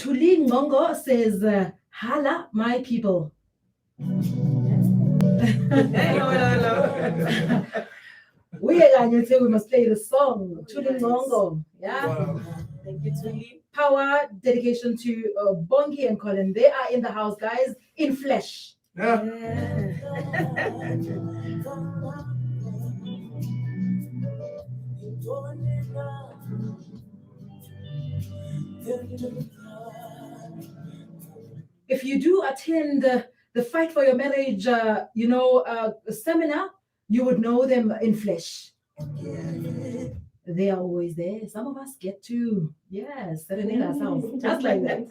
Tulin Mongo says, "Hala, my people." Hello. We must play the song. Tulin Mongo. Yeah. Wow. Thank you, Tuli. Power, dedication to Bongi and Collin. They are in the house, guys, in flesh. Yeah. If you do attend the Fight for Your Marriage, seminar, you would know them in flesh. They are always there. Some of us get to, serenade ourselves, just like that.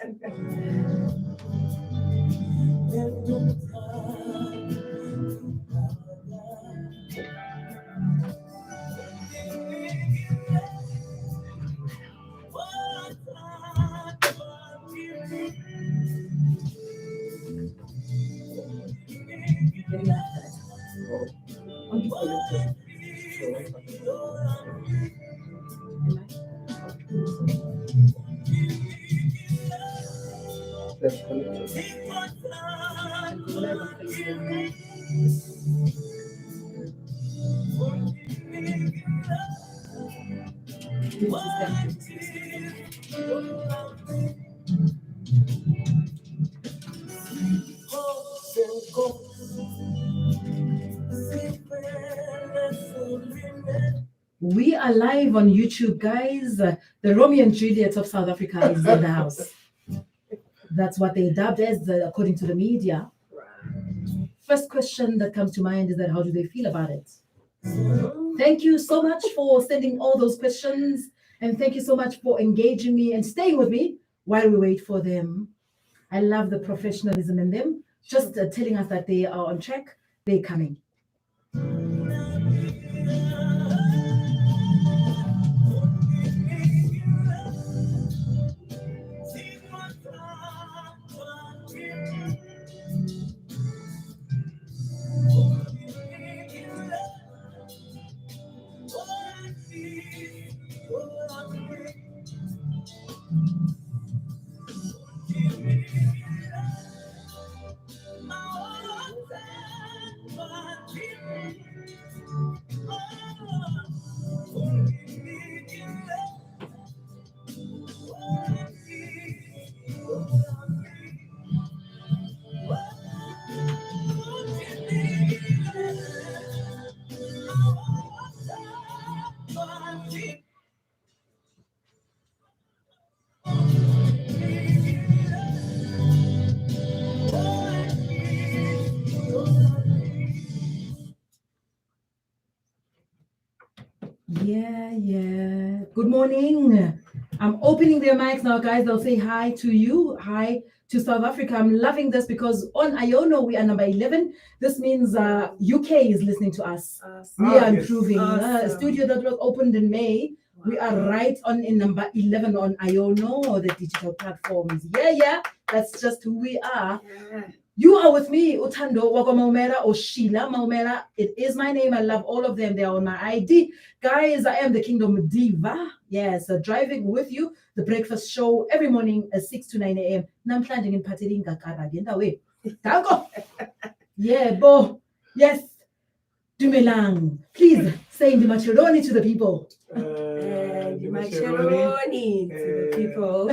We are live on YouTube, guys. The Romeo and Juliet of South Africa is in the house. That's what they dubbed as, according to the media. First question that comes to mind is that how do they feel about it? Thank you so much for sending all those questions, and thank you so much for engaging me and staying with me while we wait for them. I love the professionalism in them, just telling us that they are on track, they're coming. Yeah. Good morning. I'm opening their mics now, guys. They'll say hi to you. Hi to South Africa. I'm loving this because on Iono, we are number 11. This means UK is listening to us. We are improving. A studio that was opened in May. We are right on in number 11 on Iono, the digital platforms. Yeah. That's just who we are. Yeah. You are with me, Utando Wagamaumera or Sheila Maumera. It is my name. I love all of them. They are on my ID. Guys, I am the Kingdom Diva. Yes, driving with you. The breakfast show every morning at 6 to 9 a.m. Namhlanje in Patiringa Karagenda way. Tango. Yeah, bo. Yes. Dumelang. Please say Dimachironi to the people. Dimachironi to the people.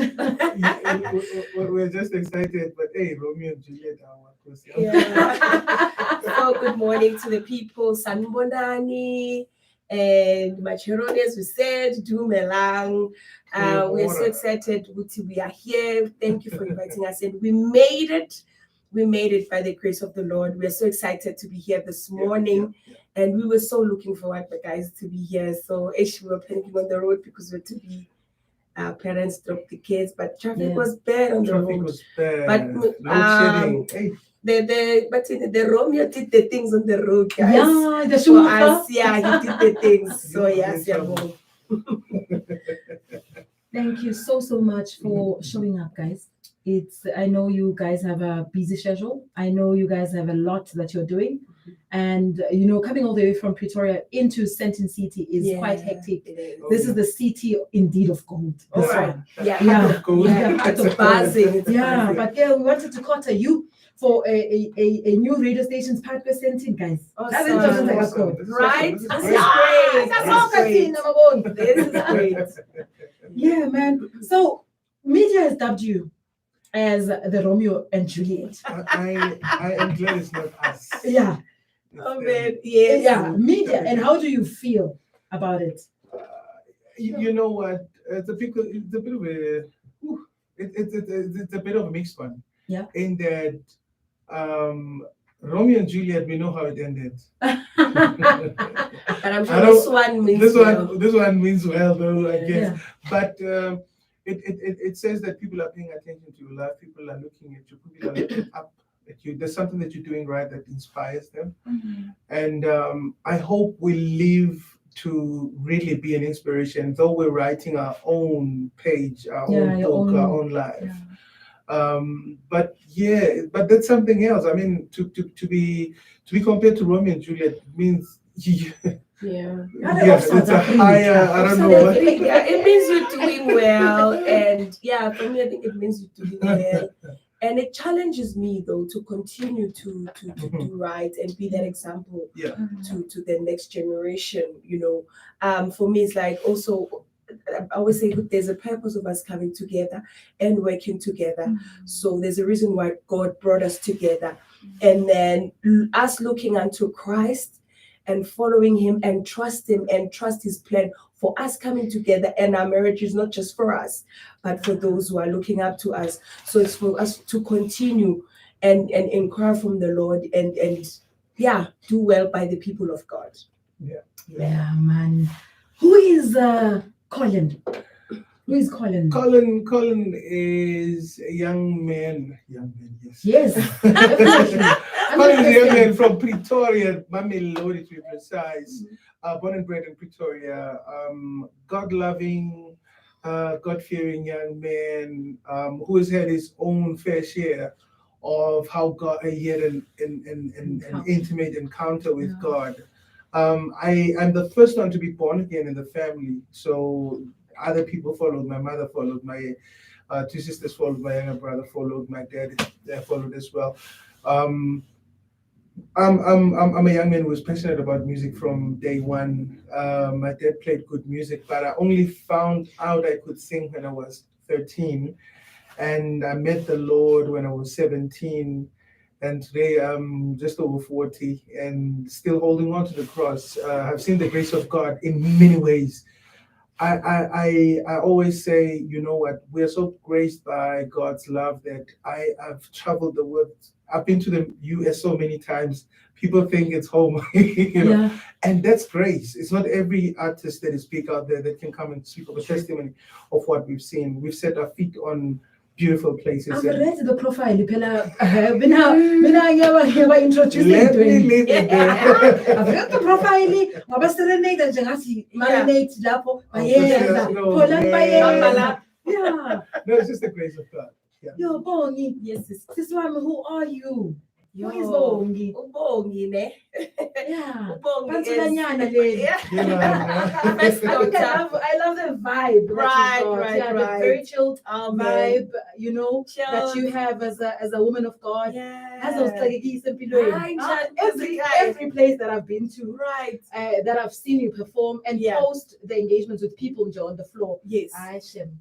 We're just excited, but hey, Romeo and Juliet are our close. Yeah. So good morning to the people. Sanbonani and Dimachironi, as we said, Dumelang. We're so excited. We are here. Thank you for inviting us, and we made it. We made it by the grace of the Lord. We're so excited to be here this morning. And we were so looking forward, guys, to be here. So we were panicking on the road because we had to be parents drop the kids, but traffic was bad on the road. Traffic was bad. But the Romeo did the things on the road, guys. Yeah, the for us, he did the things. So yes, Thank you so much for showing up, guys. I know you guys have a busy schedule. I know you guys have a lot that you're doing. And coming all the way from Pretoria into Sandton City is quite hectic. It is. This is the city indeed of gold. All This right. one. Yeah. Yeah. Heart of gold. Yeah, heart of buzzing. It's Yeah, buzzing. but we wanted to quote you for a new radio station's part presenting, guys. Awesome. That's Awesome. like a This code. is Right? awesome. This This is is great. That's This all is great. Katina, This is great. Yeah, man. So media has dubbed you as the Romeo and Juliet. I am glad it's not us. Yeah, It's Oh them. man, yes. yeah, media. And how do you feel about it? You know what? It's a bit of a, whew, it's a bit of a mixed one. Yeah. In that, Romeo and Juliet, we know how it ended. But I'm sure I don't- this one means This one means well, though, I guess. Yeah. But it says that people are paying attention to your life. People are looking at you. People are looking up at you. There's something that you're doing right that inspires them. And I hope we live to really be an inspiration, though we're writing our own page, our own your book, own- our own life. But that's something else. I mean, to be compared to Romeo and Juliet means Yeah. it's a higher. I don't know what. Yeah, it means you're doing well, and yeah, for me, I think it means you're doing well, and it challenges me though to continue to do right and be that example Yeah. to the next generation. For me, it's like also. I always say there's a purpose of us coming together and working together. So there's a reason why God brought us together. And then us looking unto Christ and following him and trust his plan for us coming together. And our marriage is not just for us, but for those who are looking up to us. So it's for us to continue and inquire from the Lord and do well by the people of God. Yeah, man. Who is Collin? Who is Collin? Colin is a young man. Yes. Yes, definitely. Colin is a young man from Pretoria, Mamelodi to be precise. Born and bred in Pretoria. God-loving, God-fearing young man who has had his own fair share of how God he had an intimate encounter with God. I'm the first one to be born again in the family. So other people followed. My mother followed. My two sisters followed. My younger brother followed. My dad followed as well. I'm a young man who was passionate about music from day one. My dad played good music, but I only found out I could sing when I was 13, and I met the Lord when I was 17. And today I'm just over 40 and still holding on to the cross. I've seen the grace of God in many ways. I always say, you know what, we're so graced by God's love that I've traveled the world. I've been to the US so many times. People think it's home, and that's grace. It's not every artist that is big out there that can come and speak of a testimony of what we've seen. We've set our feet on beautiful places. I've read the profile. Mina introduced Let me it. leave it there. I've read the profile. Wabaserenade njengathi marinate lapho Yes, no, bayeza. Yeah. No, it's just the grace of God. Yo, Bongi. Yes, Sis wami, who are you? Who is Yo. Bongi? Ubongi, ne? Yeah. Ubongi is Pantsulanyana leli. You know, First I think daughter. I love the vibe. that Right, you got. right, Yeah, the right. very chilled Man. vibe, that you Chilled. have as a woman of God. Yeah. As I was like, Hayi njani, every place that I've been to, Right. that I've seen you perform and Yeah. post the engagements with people nje on the floor. Yes. Aishem,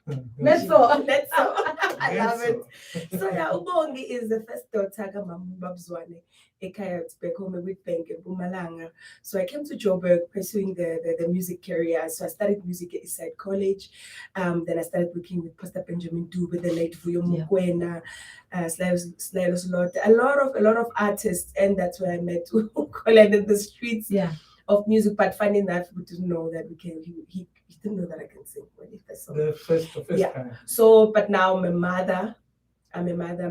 Oh, That's all. That's all. I love it. it. So yeah, Ubongi is the first daughter Babzwane, ekhaya back home with Bank in Mpumalanga. So I came to Joburg pursuing the music career. So I studied music at Eastside College. Then I started working with Pastor Benjamin Dube, the late Vuyo Yeah. Mukwena, Slaylos Lot, a lot of artists, and that's where I met Colin in the streets Yeah. of music. But funny enough, we didn't know that he didn't know that I can sing when he first saw me. The first Yeah. time. So, but now I'm a mother, I'm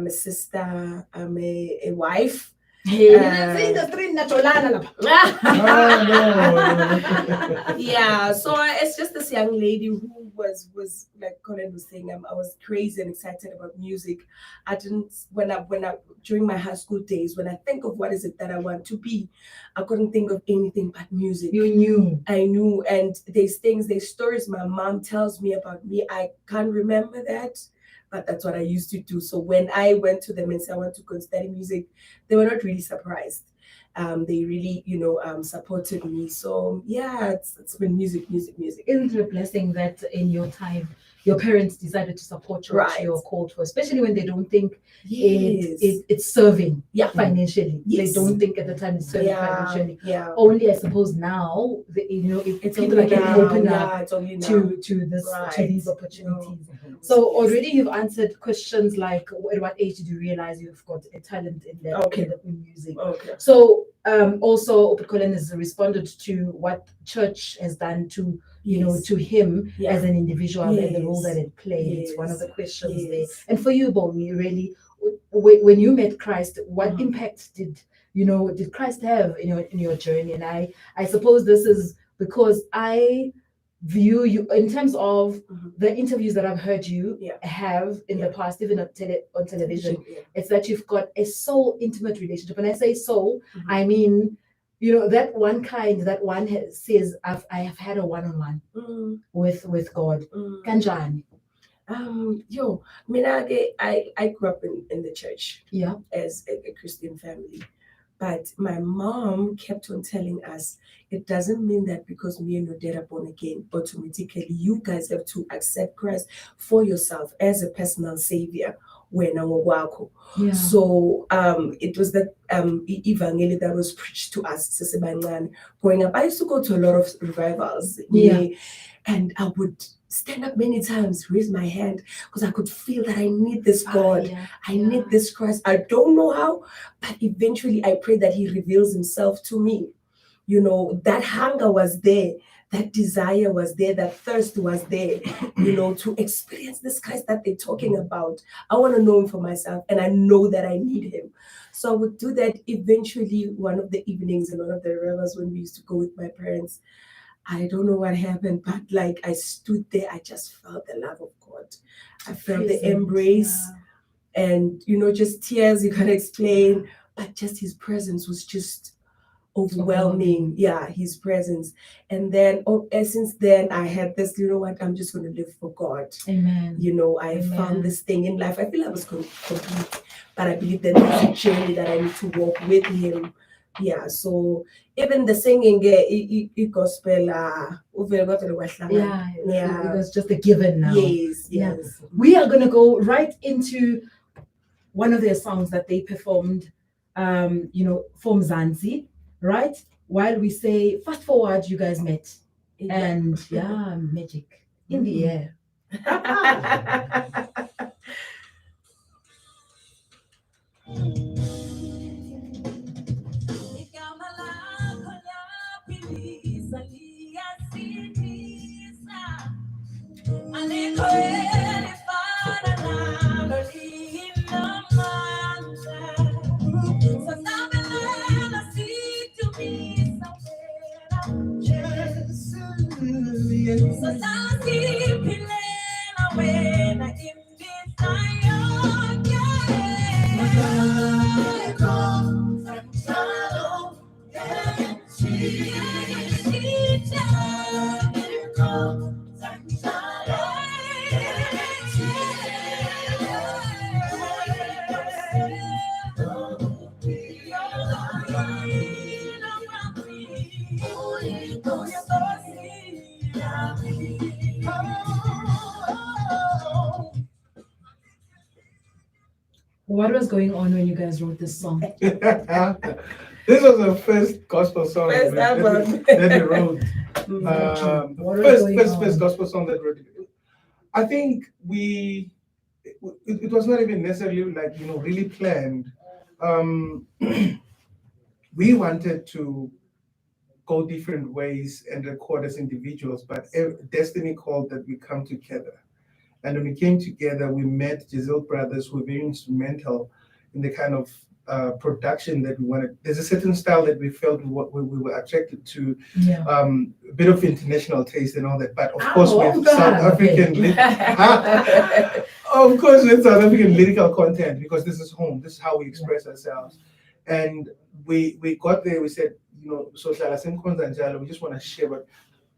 a sister, I'm a wife, Hey, in the street, Yeah, so it's just this young lady who was like Colin was saying, I was crazy and excited about music. I didn't when I during my high school days, when I think of what is it that I want to be, I couldn't think of anything but music. You knew. I knew, and there's things, there's stories my mom tells me about me. I can't remember that, but that's what I used to do. So when I went to them and said I want to go and study music, they were not really surprised. They really, supported me. So yeah, it's been music. Isn't it a blessing that in your time your parents decided to support you what Right. you're called for, especially when they don't think Yes. it's serving Yeah. financially. Yes. They don't think at the time it's serving Yeah. financially. Yeah. Only I suppose now, if It's people are getting now, open yeah, up it's only now. to this to Right. these opportunities. So already you've answered questions like at what age did you realize you've got a talent in in music? Okay. So also Open Colin has responded to what church has done to to him Yeah. as an individual and the role Yes. that it played. It's one of the Yes. questions there. Yes. And for you, Bongi, really, when you met Christ, what Mhm. impact did Christ have in your journey? And I suppose this is because I view you in terms of Mhm. the interviews that I've heard you Yeah. have in the Yeah. past, even on television. Yeah. It's that you've got a soul intimate relationship. When I say soul, Mhm. I mean, that one kind that one says, I have had a one-on-one Mm, with God. mm. Kanjani. I grew up in the church Yeah. as a Christian family. But my mom kept on telling us it doesn't mean that because me and your dad are born again, automatically you guys have to accept Christ for yourself as a personal savior. Yeah. So it was that evangelium that was preached to us sisebancane. Growing up, I used to go to a lot of revivals. Yeah. And I would stand up many times, raise my hand, because I could feel that I need this God. Yeah. I need this Christ. I don't know how, but eventually I pray that He reveals Himself to me. That hunger was there, that desire was there, that thirst was there, to experience this Christ that they're talking about. I want to know Him for myself, and I know that I need Him. So I would do that eventually one of the evenings in one of the rivers when we used to go with my parents. I don't know what happened, but like I stood there, I just felt the love of God. I felt the Present, embrace and, just tears you can't explain, but just His presence was just overwhelming. Yeah, His presence. And then, since then, I had this, what, I'm just going to live for God. Amen. I Amen. found this thing in life. I feel I was complete, but I believe that there's a journey that I need to walk with Him. Yeah, so even the singing, gospel, Yeah, it was just a given now. Yes. Yeah. We are going to go right into one of their songs that they performed, from Zanzi, right? While we say, fast forward, you guys met. And magic in the air. What was going on when you guys wrote this song? This was the first gospel song First album. that we wrote. What was going on? First gospel song that we wrote. I think it was not even necessarily like really planned. We wanted to go different ways and record as individuals, but destiny called that we come together. And when we came together, we met Giselle brothers who were very instrumental in the kind of production that we wanted. There's a certain style that we felt we were attracted to, Yeah. a bit of international taste and all that. But of course, with God. South African, of course, with South African lyrical content, because this is home. This is how we express ourselves. And we got there. We said, so we just want to share what,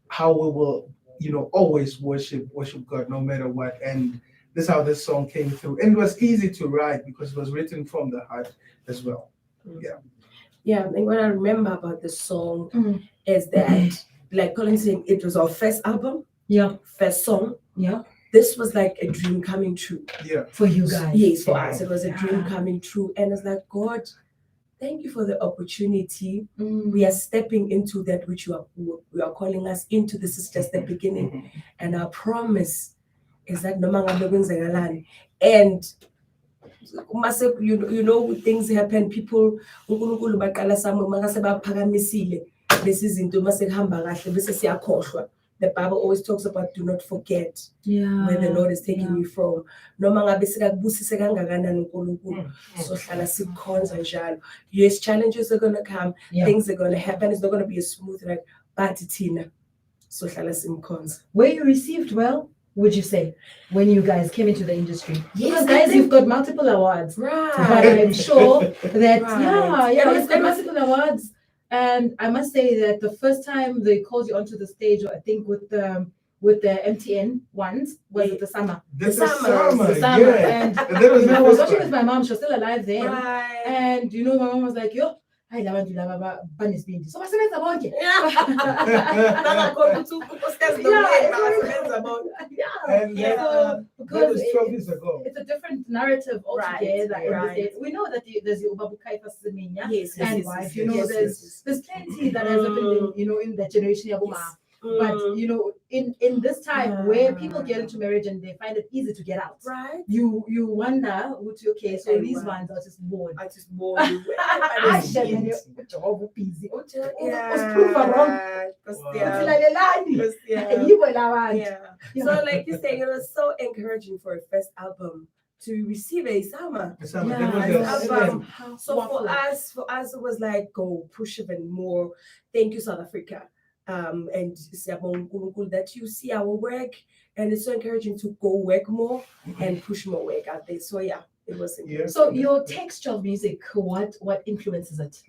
how we will, always worship God no matter what. And this is how this song came through. And it was easy to write because it was written from the heart as well. Yeah. Yeah, and what I remember about the song is that, like Colin saying, it was our first album, first song. Yeah. This was like a dream coming true. Yeah. For you guys. Yes, for us, it was a dream coming true. And it's like, God, thank you for the opportunity. We are stepping into that which you are calling us into. This is just the beginning. And our promise is that no matter what, and things happen, people the Bible always talks about do not forget where the Lord is taking you from. Yes, challenges are gonna come, things are gonna happen, it's not gonna be a smooth ride, but Tina. So were you received well, would you say, when you guys came into the industry? Yes, Because guys, you've got multiple awards. right. But I'm sure that Right. you've got multiple awards. And I must say that the first time they called you onto the stage, I think with the MTN ones, was it the summer? The summer. Yeah. And that was I the was first watching one. with my mom, she was still alive then. Right. And my mom was like, yo, I love bunny speed. So what's the about it? And So, that because was 12 years ago. it's a different narrative altogether. Right, in right. this day. We know that there's the Ubabukai Fasiminya Yes, and yes, wife. yes, There's plenty that has happened in that generation. Yes. But in this time where people get into marriage and they find it easy to get out, right. you wonder, okay, so these ones are just bored. I just bored. So like you saying, it was so encouraging for a first album to receive a summer. Album. So for us it was like, go push even more. Thank you, South Africa. And that you see our work, and it's so encouraging to go work more and push more work out there. So yeah, it was encouraging. So your texture of music, what influences it?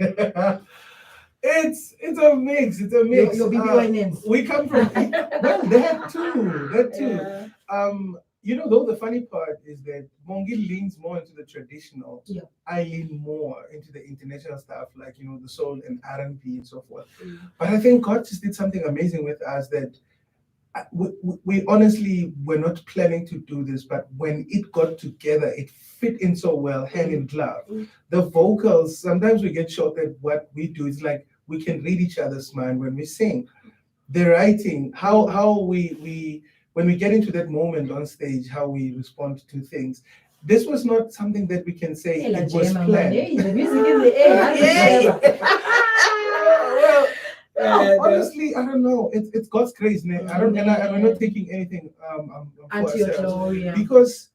It's a mix. It's a mix. Your BBY names. We come from well, that too. Yeah. Though the funny part is that Bongi leans more into the traditional. Yeah. I lean more into the international stuff, like the soul and R&B and so forth. But I think God just did something amazing with us that we honestly were not planning to do this, but when it got together, it fit in so well, hand in glove. The vocals, sometimes we get shocked at what we do. It's like we can read each other's mind when we sing. The writing, how we when we get into that moment on stage, how we respond to things. This was not something that we can say it was planned. The music in the air. Honestly, I don't know. It's God's grace, man. I don't, and I'm not taking anything for Unto your ourselves, glory. because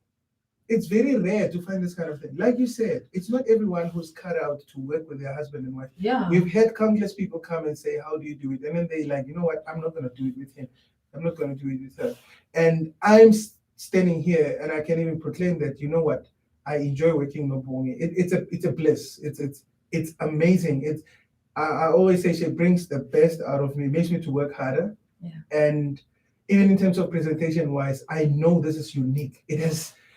it's very rare to find this kind of thing. Like you said, it's not everyone who's cut out to work with their husband and wife. Yeah. We've had countless people come and say, "How do you do it?" And then they like, you know what? I'm not going to do it with him. I'm not going to do it with her. And I'm standing here, and I can even proclaim that, you know what? I enjoy working with Bongi. It's a bliss. It's amazing. I always say she brings the best out of me, makes me to work harder. Yeah. And even in terms of presentation wise, I know this is unique.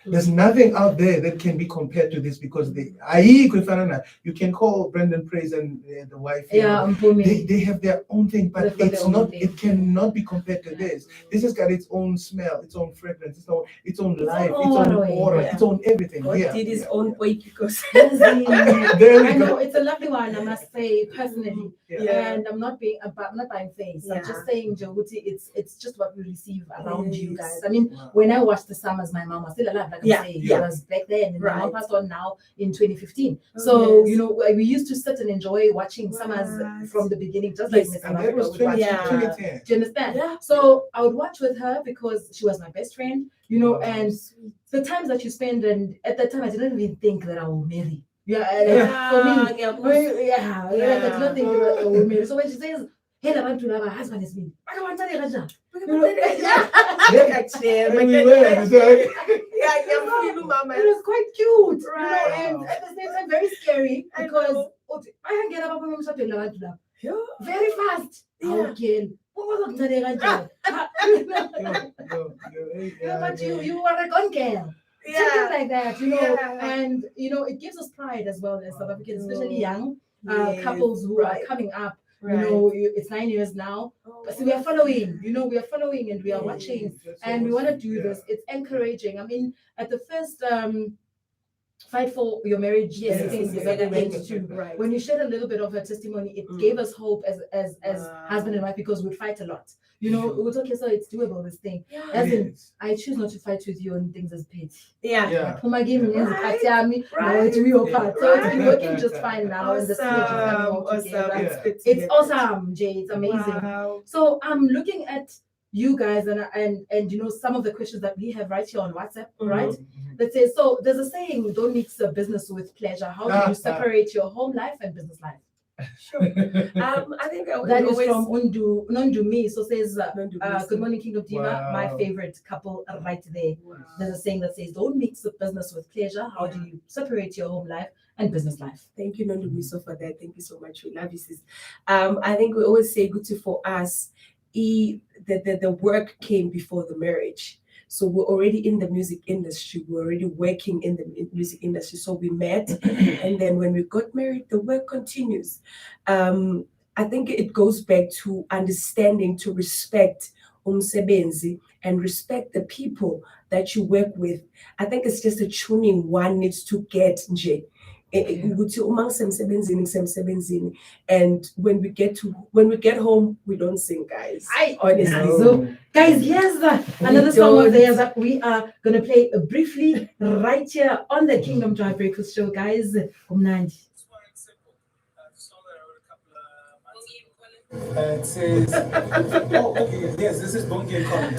There's nothing out there that can be compared to this, because you can call Brendan Praise and the wife. They have their own thing, but it cannot be compared to this. This has got its own smell, its own fragrance, its own life, its own aura, its own everything. God did his own boy, because There we I go. know it's a lovely one, I must say personally. Yeah. And I'm not buying face. I'm just saying, Jahuti, it's just what we receive around you guys. I mean, when I watched the summers, my mom was still alive, like I'm saying. It was back then, and my mom passed on now in 2015. So we used to sit and enjoy watching summers from the beginning, just like Miss And that was America. 2010. Do you understand? Yeah. So I would watch with her because she was my best friend, and the times that you spend, and at that time I didn't even think that I will marry. Yeah, for me, Yeah, like I don't think women. So when she says, "Hey, I want to have a husband," is me. I don't want to have a Everywhere, so It was quite cute, Right. and at the same time very scary I because know. I can get up from something like that Yeah. very fast. Yeah. Okay. yo, Yeah, but you are a gone girl. Something Yeah. like that, Yeah. and it gives us pride as well as South Africans, especially young Yes. couples who are Right. coming up. Right. It's 9 years now, Oh, but so we are following. We are following and we are Yeah. watching, That's and we want to awesome. do this. It's encouraging. I mean, at the first fight for your marriage Yes, thing yes, that we went yes. to, Right. when you shared a little bit of her testimony, it Mm. gave us hope as Wow. husband and wife, because we'd fight a lot. Sure. It was okay, so it's doable, this thing. Yeah. As in, Yes. I choose not to fight with you on things as petty. Yeah. Yeah. Puma game Yeah. against Right. Katiami, now Right. it's your part. So it's been Right. working just fine now, and the stage is coming all Awesome. together. Awesome. Yeah. Good to It's hear. awesome, Jay. It's amazing. Wow. So I'm looking at you guys and some of the questions that we have right here on WhatsApp, right? Mhm. That says, so there's a saying, don't mix business with pleasure. How do you separate your home life and business life? Sure. I think I would That is always from Nondumi. So says, Nondumi. good morning, King of Diva, my Wow. favorite couple right there. Wow. There's a saying that says, don't mix the business with pleasure. How do you separate your home life and business life? Thank you, Nondumiso, for that. Thank you so much. We love you, sis. I think we always say good to for us. The work came before the marriage. So we're already in the music industry. We're already working in the music industry. So we met, and then when we got married, the work continues. I think it goes back to understanding to respect umsebenzi and respect the people that you work with. I think it's just a tuning one needs to get nje. Ukuthi uma ngisemsebenzini, ngisemsebenzini. And when we get home, we don't sing, guys. Honestly. No. So, guys, here's another song of theirs that we are going to play briefly right here on the Kingdom Drive Breakfast Show, guys. Umnandi. It says, okay, yes, this is Bongi Collin.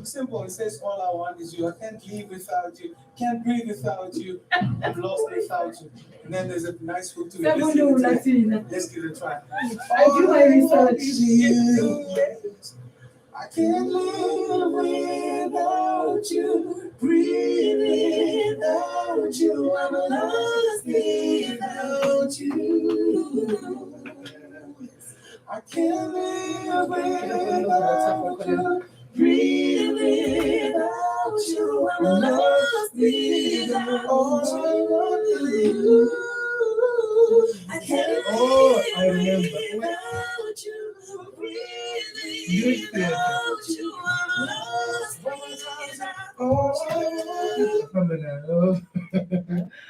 Simple. It says, all I want is you. I can't live without you. Can't breathe without you. I'm lost without you. And then there's a nice hook to it. Let's give it a try. I do my research. I can't live without you, breathe without you, I'm lost without you. I can't live without you, breathe without you, I'm lost without you. I can't I remember. without you, breathe Youth theater. without you, I'm lost without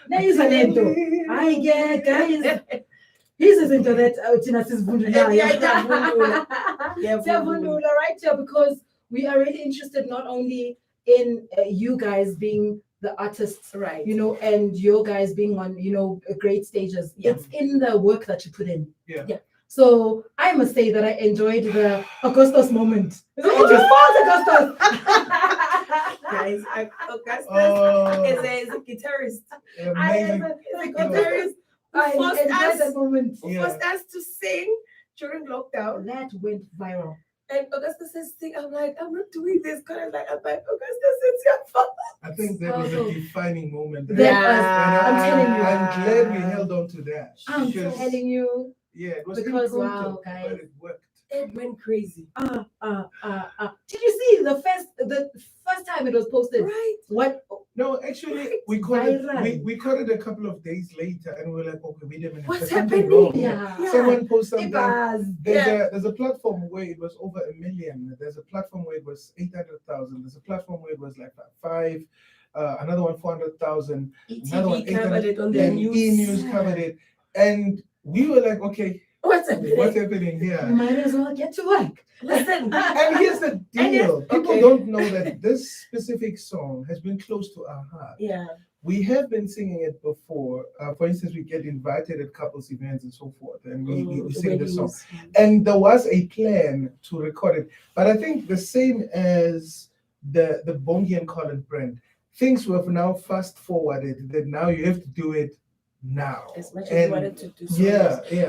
Now he's an endo. I get, guys. This is into that Tina Sisvundula. Yeah, Sisvundula right here, because we are really interested not only in you guys being the artists, right. And your guys being on, great stages. Yeah. It's in the work that you put in. Yeah. So I must say that I enjoyed the Augustus moment. Augustus. Guys, Augustus Oh, is a guitarist. amazing. As a Guitarist I forced enjoyed us, that moment. Yeah. forced us to sing during lockdown. That went viral. And Augustus says, sing. I'm like, I'm not doing this. I'm like, Augustus, it's your fault. I think that was a defining moment. That was, I'm telling you. I'm glad we held on to that. I'm because, telling you. Yeah, it was Because, impromptu, wow, guys. but it worked. It went crazy. Did you see the first time it was posted? Right. What? No, actually, we caught it. Viral. We caught it a couple of days later, and we were like, "Okay, wait a minute, What's there's something happening? wrong." Yeah. Someone posted It something. was. There's a platform where it was over 1 million. There's a platform where it was 800,000. There's a platform where it was like 5. Another one 400,000. Another one ETV covered it on the then news. E-News covered it, and we were like, "Okay, What's happening? what's happening here?" You might as well get to work. Listen. And here's the deal: people okay. don't know that this specific song has been close to our heart. Yeah. We have been singing it before. For instance, we get invited at couples events and so forth, and we sing the song. And there was a plan to record it, but I think the same as the Bongi and Collin brand, things have now fast forwarded that now you have to do it now. As much as you wanted to do so.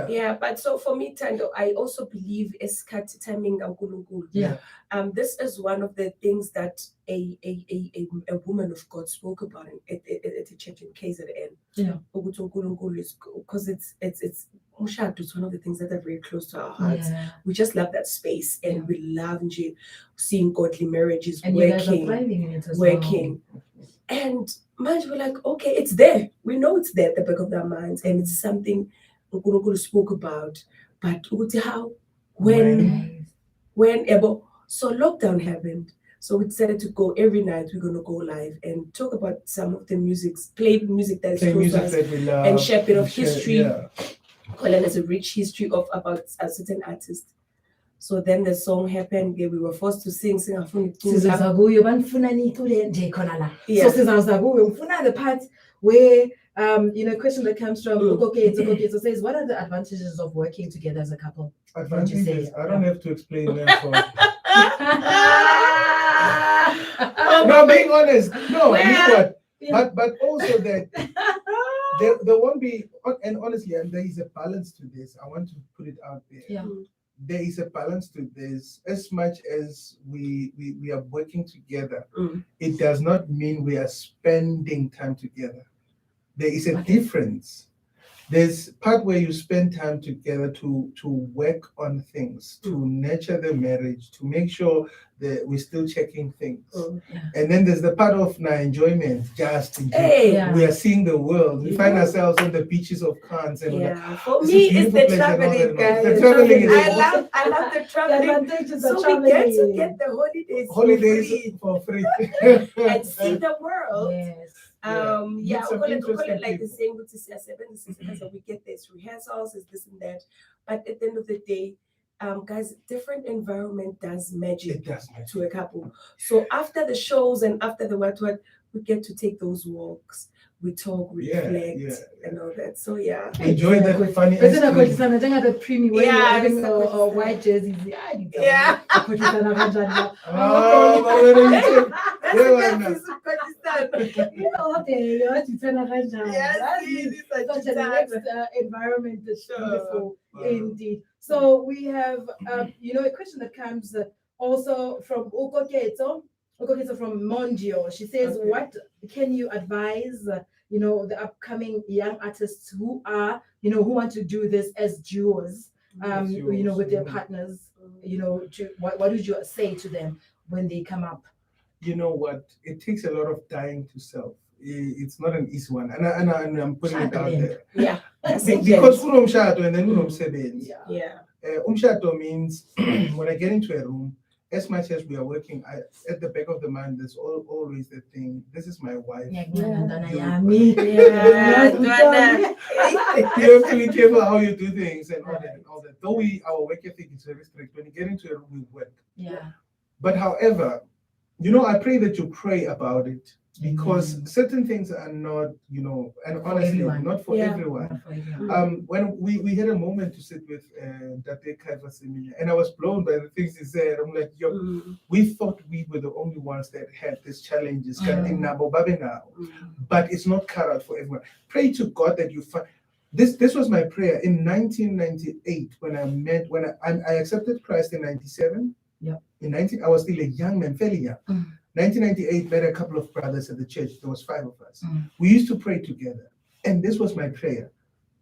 Yeah. But so for me, Tando, I also believe esikhathi timing kaNkulunkulu. Yeah. This is one of the things that a woman of God spoke about at the church in KZN. Yeah. Ukuthi uNkulunkulu is, because it's umshado is one of the things that are very close to our hearts. Yeah. We just love that space, and we love seeing godly marriages And you guys are working. thriving in it as Working. And mind, we're like, okay, it's there. We know it's there at the back of our minds, and it's something Nkulunkulu spoke about. But ukuthi how, when, so lockdown happened. So we decided to go every night. We're gonna go live and talk about some of the play music that is close to us, that we love, and share a bit of history. Yeah. Collin has a rich history about a certain artist. So then the song happened. We were forced to sing. Sizoza kuyo banifuna niyicule nje khona la. Yeah. So sizoza kuyo ngifuna the part where a question that comes from okay, so says, what are the advantages of working together as a couple? Advantages. I don't have to explain them for. No, being honest. No, you know what? Yeah. But also that there won't be, and honestly, and there is a balance to this. I want to put it out there. Yeah. There is a balance to this. As much as we are working together, it does not mean we are spending time together. There is a difference. There's part where you spend time together to work on things, to nurture the marriage, to make sure that we're still checking things. And then there's the part of enjoyment, just enjoy. Yeah. We are seeing the world. We find ourselves on the beaches of Cannes. And For this me, is it's beautiful the place and all traveling, that. guys. The traveling is I love the The traveling. advantages of So we get to traveling. get the holidays for free. and see the world. Yes. Meet some interesting Like the people. saying with the we get this rehearsals, is this and that. But at the end of the day, guys, different environment does magic It does matter. to a couple. So after the shows and after the what, we get to take those walks. We talk, we reflect, and all that. So yeah. Enjoy that funny But then I ice got cream. the premium when Yeah, you're having it's a white jerseys. Yeah. Yeah, Such a relaxed environment that's beautiful indeed. So we have a question that comes also from Ukoketo from Mondio. She says, what can you advise the upcoming young artists who are who want to do this as duos with their partners? What would you say to them when they come up? You know what? It takes a lot of dying to self. It's not an easy one, and I'm putting it out there. Yeah. Because kunomshado and then kunomsebenzi. Yeah. Umshado means when I get into a room, as much as we are working, at the back of the mind, there's always the thing. This is my wife. You have to be careful how you do things and all that. Though our work ethic is very strict. When you get into a room, we work. Yeah. But however, I pray that you pray about it, because certain things are not, and honestly, not for everyone. When we had a moment to sit with Date Kaifa Seminya, and I was blown by the things he said. I'm like, we thought we were the only ones that had these challenges, but it's not cut out for everyone. Pray to God that you find. This was my prayer in 1998 when I accepted Christ in 97. I was still a young man, fairly young. 1998, met a couple of brothers at the church. There was 5 of us. We used to pray together. And this was my prayer.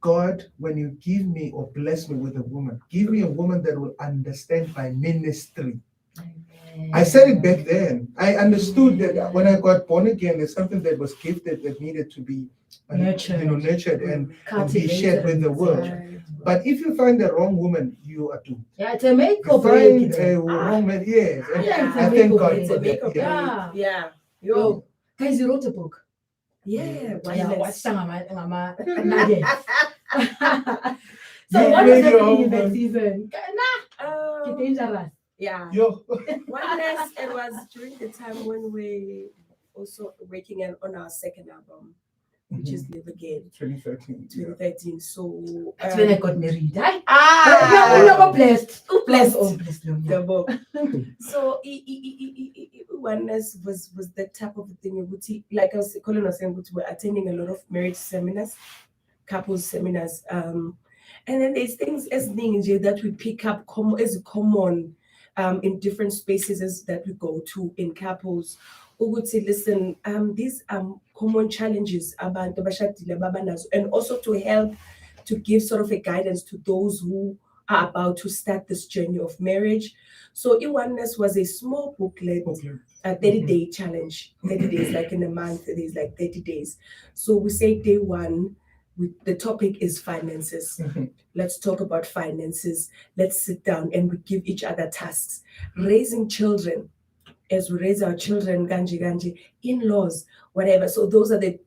God, when you give me or bless me with a woman, give me a woman that will understand my ministry. I said it back then. I understood that when I got born again, there's something that was gifted that needed to be nurtured and be shared with the world. But if you find the wrong woman, you are doomed. Yeah, it's a make You or break. find a wrong man, yes. And It's I a thank make or God break. for Make or that. break. Yeah. Yo, guys, you wrote a book. Yeah. What's So You what made is your happening own in that one. season? Get dangerous. Yeah. Yo. Oneness, it was during the time when we also working on our second album. which is Live Again, 2013. 2013. So That's when I got married. Hi. ah, Blessed. blessed. Oh, blessed. Lord. The book. So oneness was the type of thing ukuthi, like I was Colin was saying, we were attending a lot of marriage seminars, couples seminars, and then there's things as things that we pick up as common in different spaces that we go to in couples. Who would say, listen, these are common challenges abantu abashadile babanazo, and also to help to give sort of a guidance to those who are about to start this journey of marriage. So oneness was a small booklet, a 30-day challenge, 30 days, like in a month, it is like 30 days. So we say day one, the topic is finances. Let's talk about finances. Let's sit down and we give each other tasks. Raising children, as we raise our children, ganji, in-laws, whatever. So those are the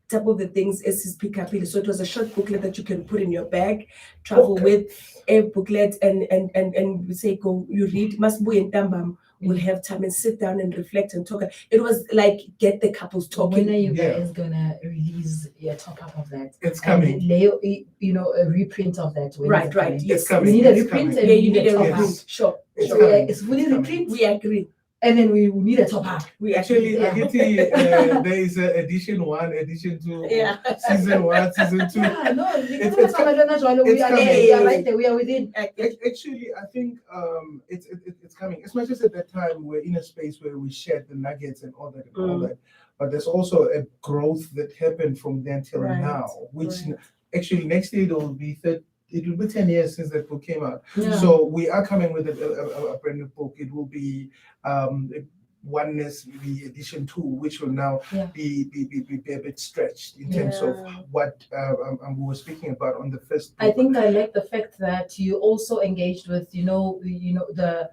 type of the things as is pick up. So it was a short booklet that you can put in your bag, travel with a booklet, and we say go, you read, must be in Tambam. We'll have time and sit down and reflect and talk. It was like get the couples talking. When are you guys gonna release your top up of that? It's coming. And a reprint of that. When is it Right. coming? Yes. It's coming. We need a It's reprint coming. and Yeah, we you need need a a top review. up. Sure. It's So coming. it's fully It's coming. reprint, We agree. and then we need a top up. We Actually, agree. there is edition 1, edition 2, Yeah. season 1, season 2. Yeah, no, It's we are coming. there, we are right there, we are within. Actually, I think it's coming. As much as at that time we're in a space where we shared the nuggets and all that, but there's also a growth that happened from then till Right, now, which right. actually next year it will be 10 years since that book came out. Yeah. So we are coming with a brand new book. It will be Oneness, the edition 2, which will now be a bit stretched in terms of what we were speaking about on the first book. I think I like the fact that you also engaged with, the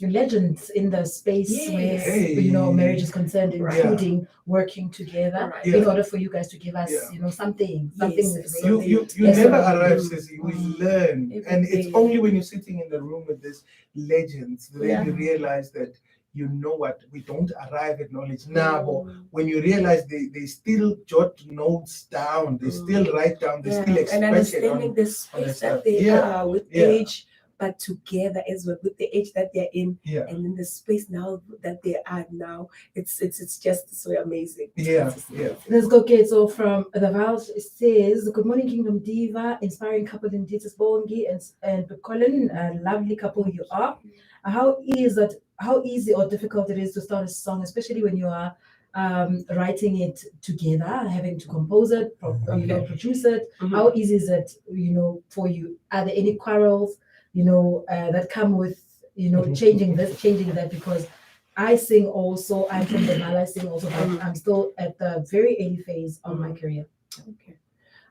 legends in the space Yes. where marriage is concerned, Right. including working together Right. in order for you guys to give us, something Yes. with You- You Yes, never sir. arrive, Sissy. We learn, Every and it's day. only when you're sitting in the room with these legends that Yeah. you realize that you know what, we don't arrive at knowledge now, but when you realize they still jot notes down, they still write down, they still and express it understanding on the on space the that stuff. they Yeah. are with Yeah. age, but together as well with the age that they're in, Yeah. and in the space now that they are now. It's just so amazing. Yeah, It's yeah. Let's go, okay. So from the Vows, it says, "Good morning, Kingdom Diva, inspiring couple in Jesus Bongi and Colin, a lovely couple you are. How easy or difficult it is to start a song, especially when you are writing it together, having to compose it, produce it. Mhm. How easy is it, for you? Are there any quarrels, that come with, changing this, changing that? Because I sing also, I'm from the Mala, I sing also, but I'm still at the very early phase of my career. Okay.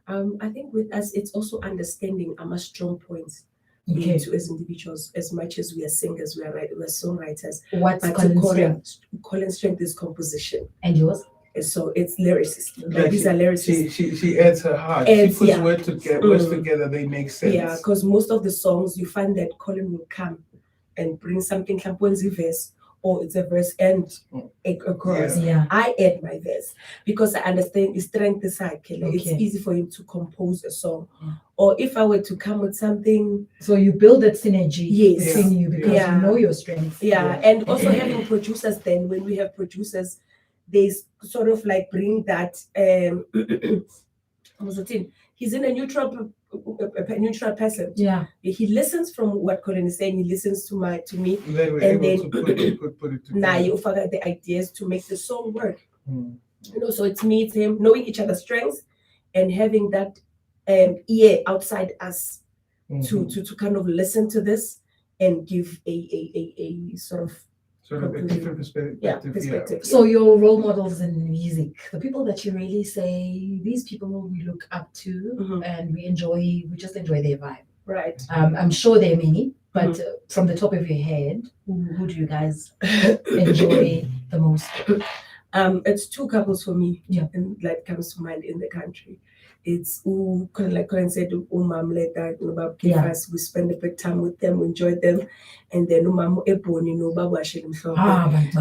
I think with us, it's also understanding our strong points. Okay. Into as individuals, as much as we are singers, we are songwriters. What's But Colin's strength? Colin's strength is composition. And yours? And so it's lyricist. Like These are lyricists. she adds her heart. Adds, She puts yeah. words together, they make sense. Yeah, because most of the songs you find that Colin will come and bring something, a verse, or it's a verse and a chorus. Yeah. I add my verse because I understand his strength is high. It's Okay. easy for him to compose a song. Yeah. Or if I were to come with something, So you build that synergy Yes. between you because Yeah. you know your strengths. and also having producers. Then when we have producers, they sort of like bring that. What's the thing? He's in a neutral person. Yeah. He listens from what Colin is saying. He listens to me. Then we're And able to put it together. Now you forget the ideas to make the song work. Mm. So it's me, it's him, knowing each other's strengths and having that ear outside us Mhm. to kind of listen to this and give a sort of Sort of a different perspective. So your role models in music, the people that you really say, these people we look up to Mhm. and we just enjoy their vibe. right. I'm sure there are many, but from the top of your head, who do you guys enjoy the most? It's two couples for me. Yeah. And that comes to mind in the country. It's like Colin said, Mom let that Yeah. us. We spend a bit time with them, we enjoy them, and then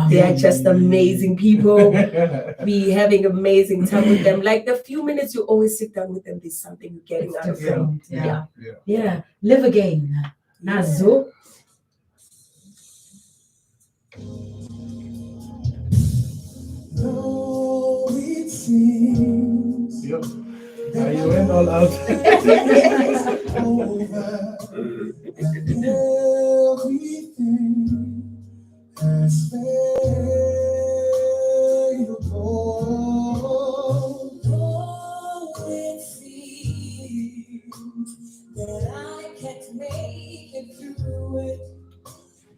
they are just amazing people. Be having amazing time with them. Like the few minutes you always sit down with them, there's something you're getting It's out of them. different. Yeah. Yeah. Live again. Nazo. Though it seems Yeah. You went all out. over and everything has failed. Though it seems that I can't make it through it,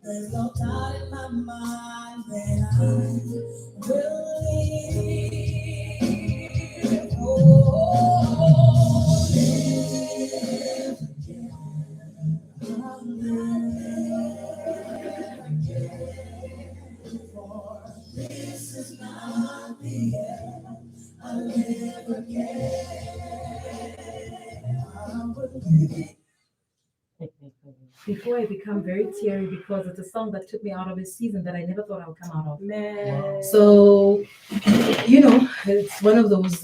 there's no doubt in my mind that I will live. Oh, live again. I'll live again. For this is not the end. I'll live again. I will live. Before I become very teary, because it's a song that took me out of a season that I never thought I would come out of. Man. So, you know, it's one of those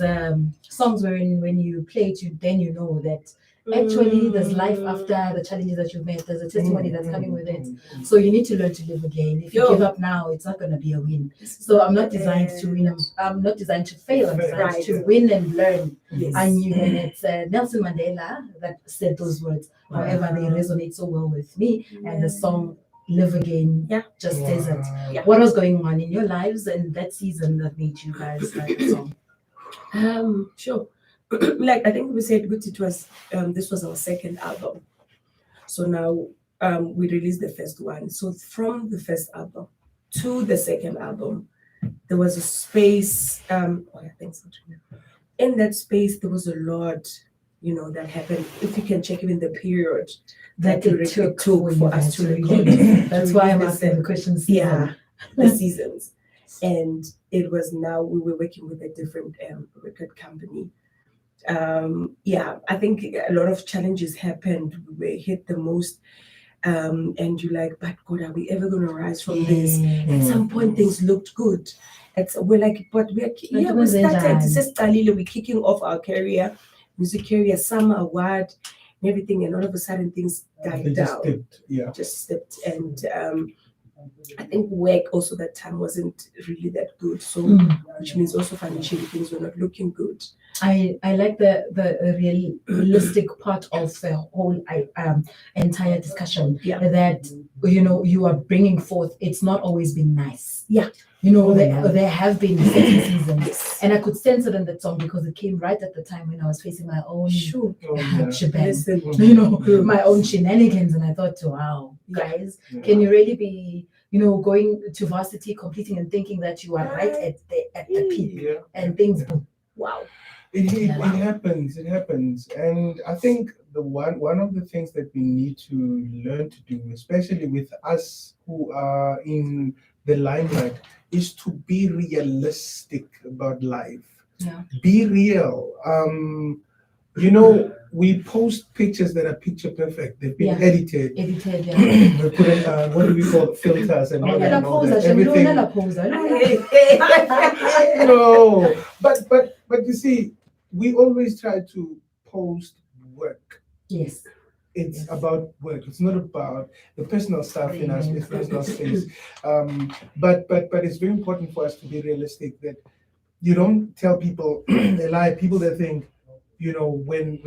songs wherein when you play it, then you know that actually there's life after the challenges that you've met. There's a testimony that's coming with it. So you need to learn to live again. If you Yo. give up now, it's not going to be a win. So I'm not designed to win. I'm not designed to fail. I'm designed Right. to win and learn. Yes. And it's Nelson Mandela that said those words. However, they resonate so well with me. And the song Live Again just says it. Yeah. What was going on in your lives and that season that made you guys write the song? Sure. Like I think we said it was this was our second album. So now we released the first one. So from the first album to the second album, there was a space. In that space, there was a lot, that happened. If you can check even the period That it took for us to record. That's why I'm asking the questions. Yeah, the seasons. And it was now we were working with a different record company. I think a lot of challenges happened. We were hit the most. And you're like, but God, are we ever going to rise from this? At some point, things looked good. We're like, but we started. This is we're kicking off our career, music career, summer award, and everything. And all of a sudden, things died down. Just stepped. And I think work also that time wasn't really that good. So, which means also financially things were not looking good. I like the realistic part of the whole entire discussion. That you are bringing forth. It's not always been nice. There have been certain seasons, and I could sense it in that song because it came right at the time when I was facing my own shebang, my own shenanigans, and I thought, wow, guys, can you really be going to varsity, competing, and thinking that you are right at the peak, and things boom. Wow. It happens, and I think the one of the things that we need to learn to do, especially with us who are in the limelight, is to be realistic about life. Be real. We post pictures that are picture perfect. They've been edited. We put in, what do we call it, filters and all that. Everything. No, but you see, we always try to post work. Yes. It's about work. It's not about the personal stuff in our personal space. But it's very important for us to be realistic that you don't tell people a lie. People that think, when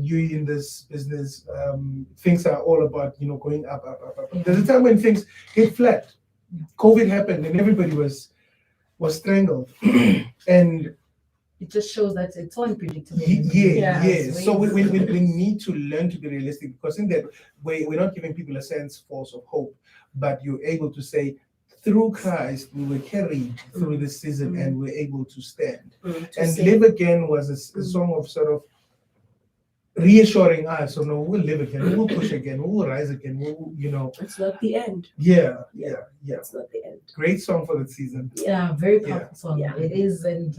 you're in this business, things are all about going up. There's a time when things hit flat. COVID happened and everybody was strangled, and it just shows that it's unpredictable. Yes. So we need to learn to be realistic, because in that way we're not giving people a sense of hope, but you're able to say, through Christ we were carried through this season and we're able to stand. And Live Again was a song of sort of reassuring us, so no, we'll live again, we'll push again, we'll rise again, we'll, It's not the end. yeah. It's not the end. Great song for the season. Yeah, very powerful song. Yeah. It is, and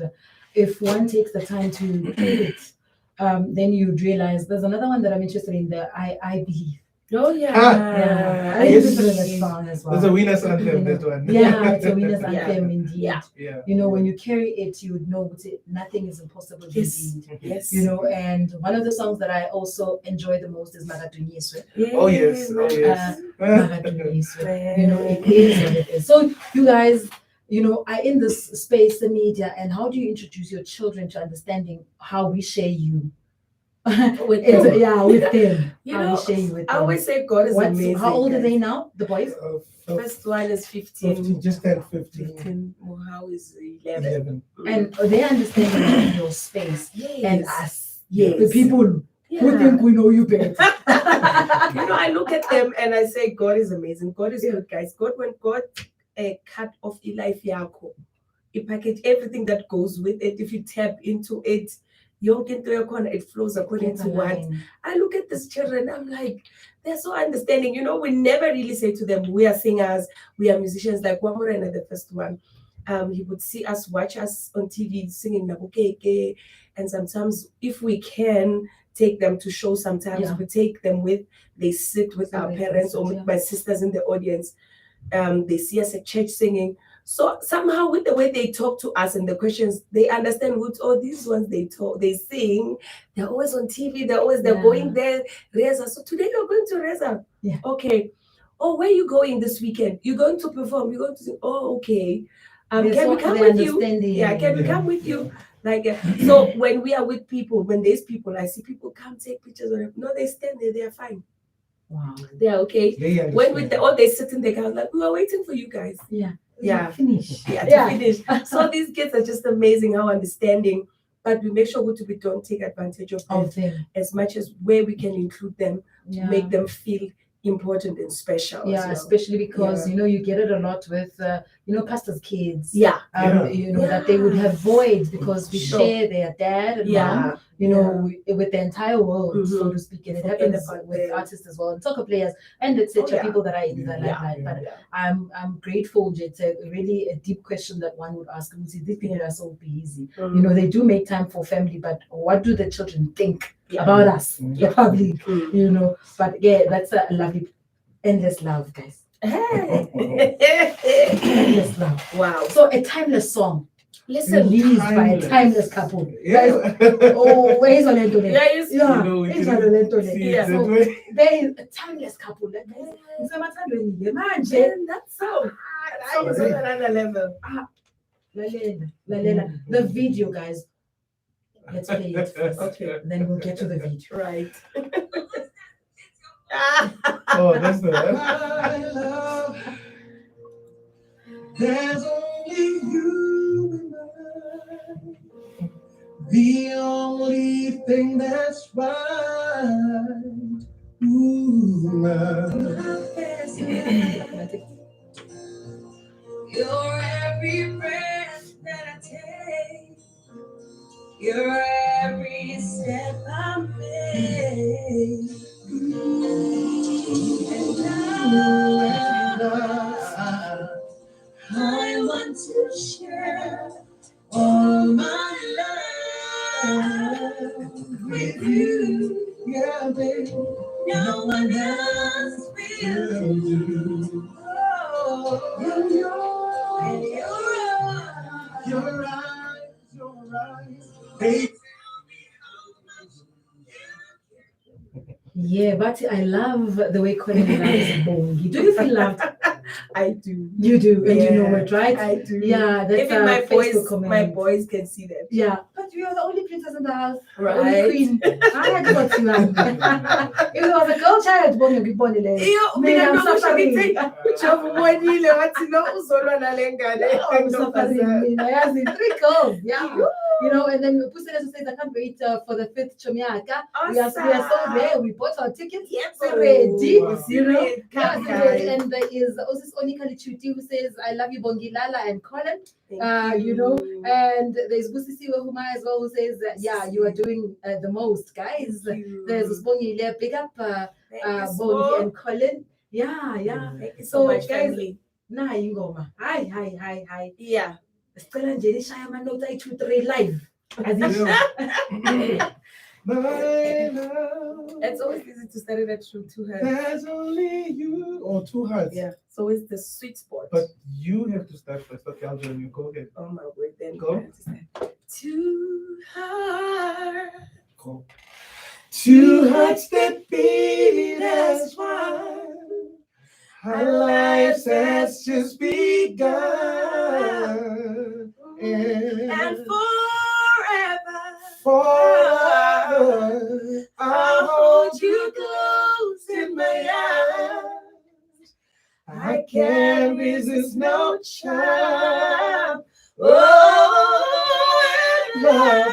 if one takes the time to play it, then you'd realize there's another one that I'm interested in. The I Believe. Oh yeah. Yeah, I Yes. listen to that song as well. There's a winner's anthem, You know, that one. Yeah, it's a winner's Yeah. anthem indeed. Yeah. Yeah. When you carry it, you would know nothing is impossible Yes. indeed. Yes. And one of the songs that I also enjoy the most is Magadunyiswe. Oh yes, oh yes. Magadunyiswe. It is what it is. So you guys, are in this space, the media, and how do you introduce your children to understanding how we share you? With It's, them. yeah, with them. You how know, we share you with I them. always say God is amazing. How old are guys. they now, the boys? First one is 15. 15, just turned 15. 15. How is 11? 11. And they understand your space Yes. and us. Yes. The people who think we know you better. I look at them and I say, God is amazing. God is good, guys. When God cut off life yako, He package everything that goes with it. If you tap into it, it flows according to what. I look at these children, I'm like, they're so understanding. We never really say to them, we are singers, we are musicians. Like Wamorena, the first one, he would watch us on TV singing Nabukeke. And sometimes, if we can take them to show, sometimes we take them they sit with our parents or with my sisters in the audience. They see us at church singing. So somehow, with the way they talk to us and the questions, they understand these ones they sing. They're always on TV. They're going there. Reza. So today you're going to Reza. Yeah. Okay. Oh, where are you going this weekend? You're going to perform. You're going to sing. Oh, okay. Can we come with you? Yeah. Can we come with you? So when we are with people, when there's people, I see people come take pictures. No, they stand there. They are fine. Wow. They are okay. When they sit in the car, like, we are waiting for you guys. Yeah. Yeah. Finish. Yeah, to finish. So these kids are just amazing, how understanding. But we make sure we don't take advantage of them as much as where we can include them to make them feel important and special. Yeah, especially because you get it a lot with pastors' kids. Yeah. That they would have voids because we share their dad and mom. With the entire world, so to speak, and it happens with artists as well, and soccer players, and etc. People that are in the limelight. But I'm grateful. It's really a deep question that one would ask. These people are so busy. They do make time for family, but what do the children think about us, the public? But that's a lovely, endless love, guys. Endless love. Wow. So a timeless song. Listen, released by a timeless couple. Yeah. Where is Olento? Yeah. So there is a timeless couple. That song. That is on another level. The video, guys. Let's play it first. Okay. Then we'll get to the video. Right. Oh, that's the love. There's only you and I. The only thing that's right. Ooh, You're every breath that I take. You're every step I make. And I want to share all my love with you. yeah, baby. No one else will do. Oh, Your eyes, they Yeah, but I love the way Collin loves Bongi. Do you feel loved? I do. You do, and you know Yeah, it, right? I do. Yeah, that's Even a my Facebook boys, comment. my boys can see that. Yeah, but you are the only princess in the house. Right. Only queen. I had got you. If it was a girl child, Bongi would be born in I'm suffering. Ujabulile wathi no uzolwa nale ngane. I'm suffering. I have 3 girls. Yeah. And then Pusileso says, I can't wait for the 5th Chomiaka. We are so Awesome. there. We bought our tickets. Yep. We're ready. Wow. Yeah, Come, so guys. and there is also Onika Lichuti who says, I love you, Bongi Lala and Colin. Thank And there's Busisi Wahuma as well who says, yeah, you are doing the most, guys. Thank you. There's Bongi Ile, big up Thank you, Bongi Smo. and Colin. Yeah. Thank you so So, much, guys, family. Nah, ingoma. Hi. Yeah. Sicela nje nishaya amanota ayi-2-3 live. As in, My love, It's always easy to start it at two hands. there's only you. Or 2 hearts. Yeah. So it's the sweet spot. But you have to start first. Okay, I'll join you. Go ahead. Oh my word, then Go. I have to start. Too hard. Go. 2 hearts that beat as one. Our lives has just begun. And forever, I'll hold you close in my arms. I can't resist no charm. Oh, love.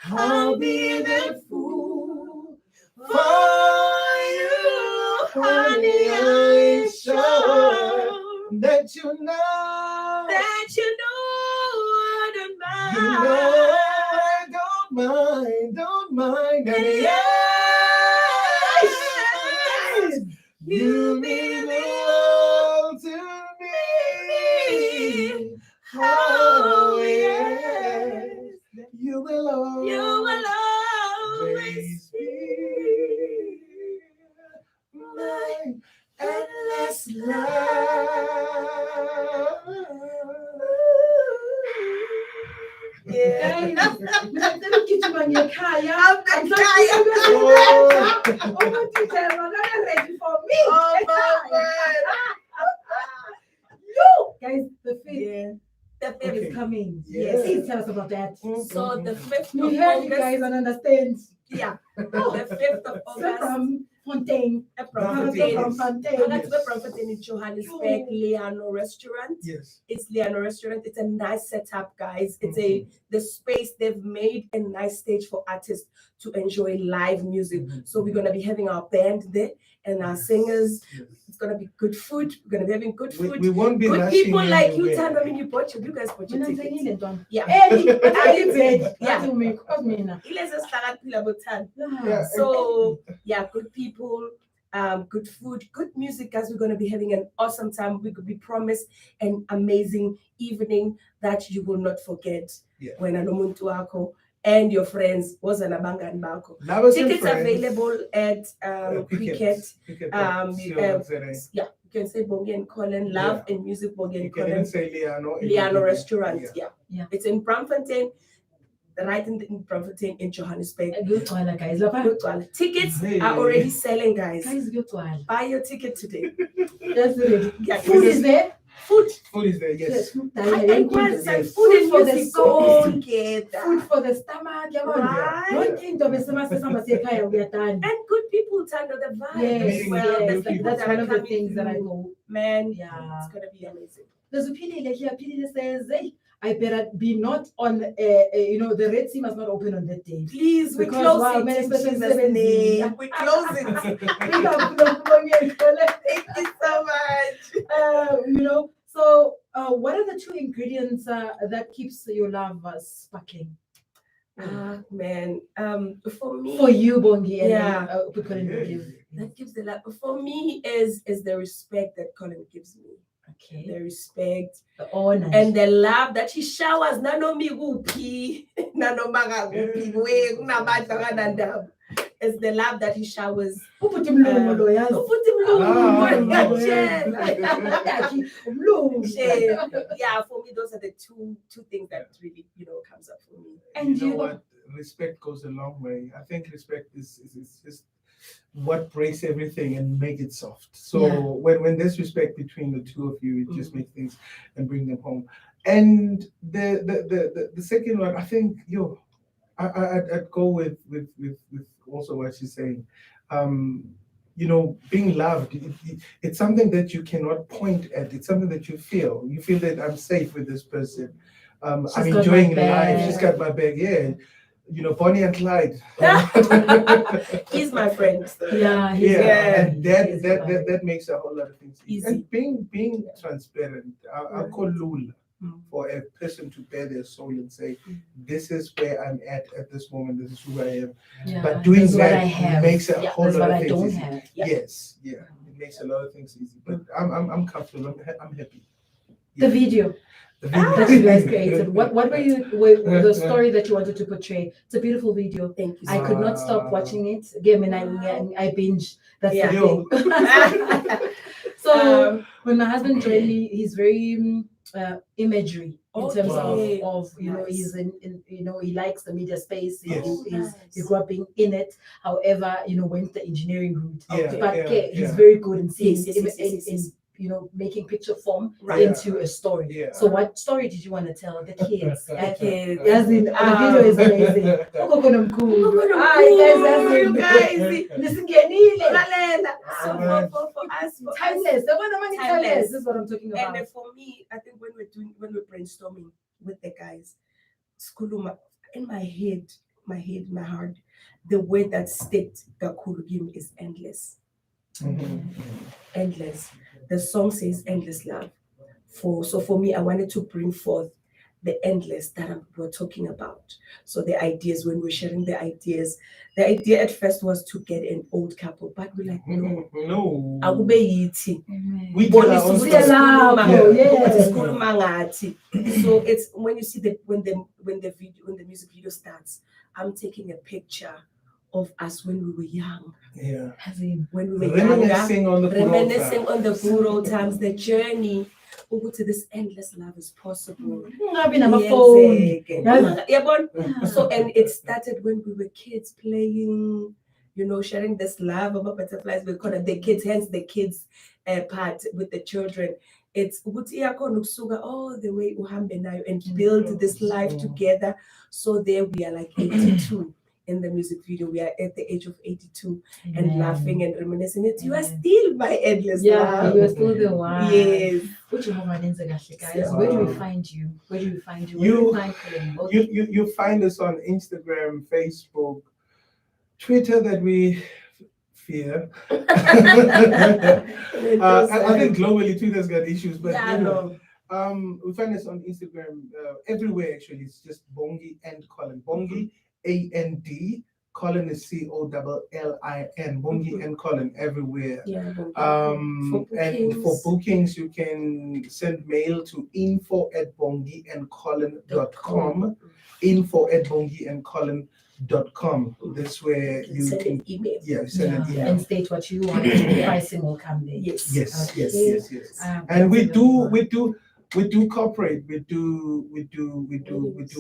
I'll be the fool for you, honey. I'm sure that you know. I don't You mind. know I don't mind, and yes, you mean all to me. Oh yes, you will always be my endless love. guys, ngicela ukugijima ngekhaya. I'm I'm the so guy. Oh, my teacher, you're not ready for me. Oh my Guys, the 5th Yeah. The is fifth. Okay. coming. Yes. Please tell us about that. So the 5th We of heard you guys August. and understand. Yeah. The 5th of So August. from Fontaine. Fontaine. From Fontaine. Phakathi kwe-Braamfontein in Johannesburg, Liano Restaurant. Yes. It's Liano Restaurant. It's a nice setup, guys. It's the space they've made a nice stage for artists to enjoy live music. So we're gonna be having our band there and our singers. Yes. It's gonna be good food. We're gonna be having good food. We won't be Good rushing people like you, anywhere. Tando. I mean, you guys bought your Mina tickets. ngicingile ntwana. Yeah. Bed. Yeah. That's me. Cause mina. Ilezi esihlakaniphile bothando. Yeah. So yeah, good people, good food, good music, guys. We're gonna be having an awesome time. We promise an amazing evening that you will not forget. Yeah. When anomuntu wakho and your friends was an abangani bakho. Now it's Tickets available at Cricket. Yeah, you can say Bongi and Collin, Love and Music Bongi You and can even Collin, say Liano. Liano Restaurant. Yeah. Yeah, it's in Braamfontein, right in Braamfontein in Johannesburg. Kuyogcwala, guys. Lapha. Kugcwala. Tickets Hey. are already selling, guys. Guys, kuyogcwala. Buy your ticket today. That's it. Yeah, Food is there. food. Food is there, yes. And Food once I yes. food and for the music soul. go together. for the stomach. Right. Yonke into besema sekhaya uyadana. And good people turn to the vibe Yes, as well. yes, There's people that's that one are of the coming things that I through. go. Man, Yeah. it's gonna be amazing. There's Pilile here. Pilile says, hey, I better be not on, the Red Sea must not open on that day. Please, we Because, close wow, it man, in especially Jesus' 17. name. We close it. Thank you so much. So what are the two ingredients that keeps your love sparkling? Man, for me, For you, Bongi, and Yeah. Colin will give. that gives the love. For me, is the respect that Colin gives me. Okay. The respect The honor. and the love that he showers. Nano mi gupi, nano maga gupi, we kunabantu abanandaba. It's the love that he showers. Uphuthi umlungu lo yazi. Uphuthi umlungu, Yakhi, umlungu. Yeah, for me, those are the two things that really, comes up for me. And You know what? Respect goes a long way. I think respect is just what breaks everything and make it soft. So Yeah. when there's respect between the two of you, it just makes things and bring them home. And the second one, I think I'd go with also what she's saying. being loved, it's something that you cannot point at. It's something that you feel. You feel that I'm safe with this person. I'm She's got enjoying my life. back. She's got my bag. Yeah. Bonnie and Clyde. He's my friend. So Yeah, Yeah. And that makes a whole lot of things easy. And being transparent, I'll call Lula for a person to bare their soul and say, this is where I'm at this moment, this is who I am. Yeah, But doing this is what that I have. makes a Yeah, whole that's lot what of I things don't easy. have. Yes, it makes a lot of things easy. But I'm comfortable. I'm happy. The video The that you guys created. What were the story that you wanted to portray? It's a beautiful video. thank you. I could not stop watching it. Again, and I binge. That's Yeah. the thing. So when my husband joined me, he's very imagery in terms Okay. of Nice. he's in he likes the media space. Yes. He grew up being in it. However, went the engineering route. Yeah, But yeah, he's yeah. very good in seeing Yes. in making picture form Right. into a story. Yeah. So what story did you want to tell the kids? Okay. As in, the video is amazing. Ugogo mkhulu. You guys. Nisingenile. Lalela. So Alright. for us, for us, Timeless. The one among Timeless. timeless. This is what I'm talking about. and for me, I think when we're brainstorming with the guys, Skuluma, in my head, my heart, the word that sticks Gakurugim is endless. Endless. The song says endless love. For me, I wanted to bring forth the endless that we're talking about. So the ideas, when we're sharing the idea at first was to get an old couple, but we're like, no. No. Akube yithi. We tell our own story. Sikhuluma ngathi. So it's when you see when the music video starts, I'm taking a picture of us when we were young. Yeah. As in, When we were younger, Reminiscing on the good old reminiscing times. on the good old times, the journey to this endless love is possible. having a phone. Yabon? So and it started when we were kids playing, sharing this love about butterflies. We call it the kids, hence the kids part with the children. It's ukuthi iyakhona ukusuka all the way uhambe nayo and build this life together. So there we are like 82 in the music video. We are at the age of 82 and laughing and reminiscing. You are still my endless love. You are still the one. Yes. Which guys? Wow. Where do we find you? Where do we find you? You- Where do we find Colin? You find us on Instagram, Facebook, Twitter that we fear. I think globally Twitter's got issues, but Yeah, no. we find us on Instagram everywhere actually. It's just Bongi and Collin. Bongi AND, Collin is COLLIN. Bongi and Collin everywhere. Yeah. And for bookings, you can send mail to info@bongiandcollin.com. info@bongiandcollin.com. That's where you Send can an email. send an Yeah, email. and state what you want. The pricing will come there. Yes. Yes, Okay. yes. That's And we very do corporate. We do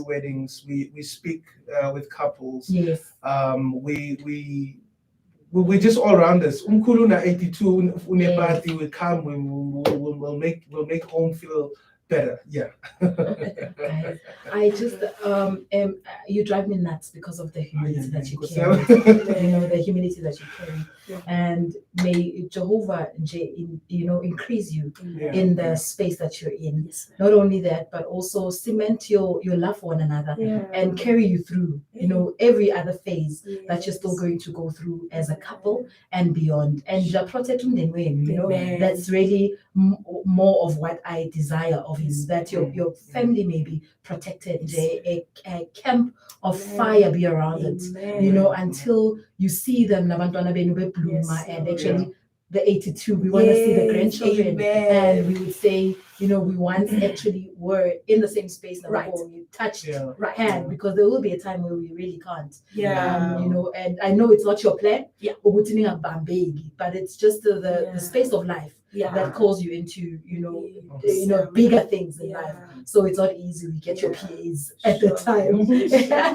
weddings. We speak with couples. Yes. We just all around us. Umkhuluna 82 unepati we come. We'll make home feel better. Yeah. Guys, I just you drive me nuts because of the humility that you Because carry. The humility that you carry, and may Jehovah, increase you Yeah. in the space that you're in. Not only that, but also cement your love for one another and carry you through, every other phase that you're still going to go through as a couple and beyond. And Amen. that's really more of what I desire of you, that your family may be protected, a camp of fire be around it, until you see them nabantwana benu bebluma, and actually the 82, we want to see the grandchildren, and we would say, we once actually were in the same space, Right. you touched Right. hand, because there will be a time where we really can't. Yeah. And I know it's not your plan, Yeah. but it's just the space of life Yeah. that calls you into, Yeah. bigger things in Yeah. life. So it's not easy. We get your Yeah. PAs at the Sure. time.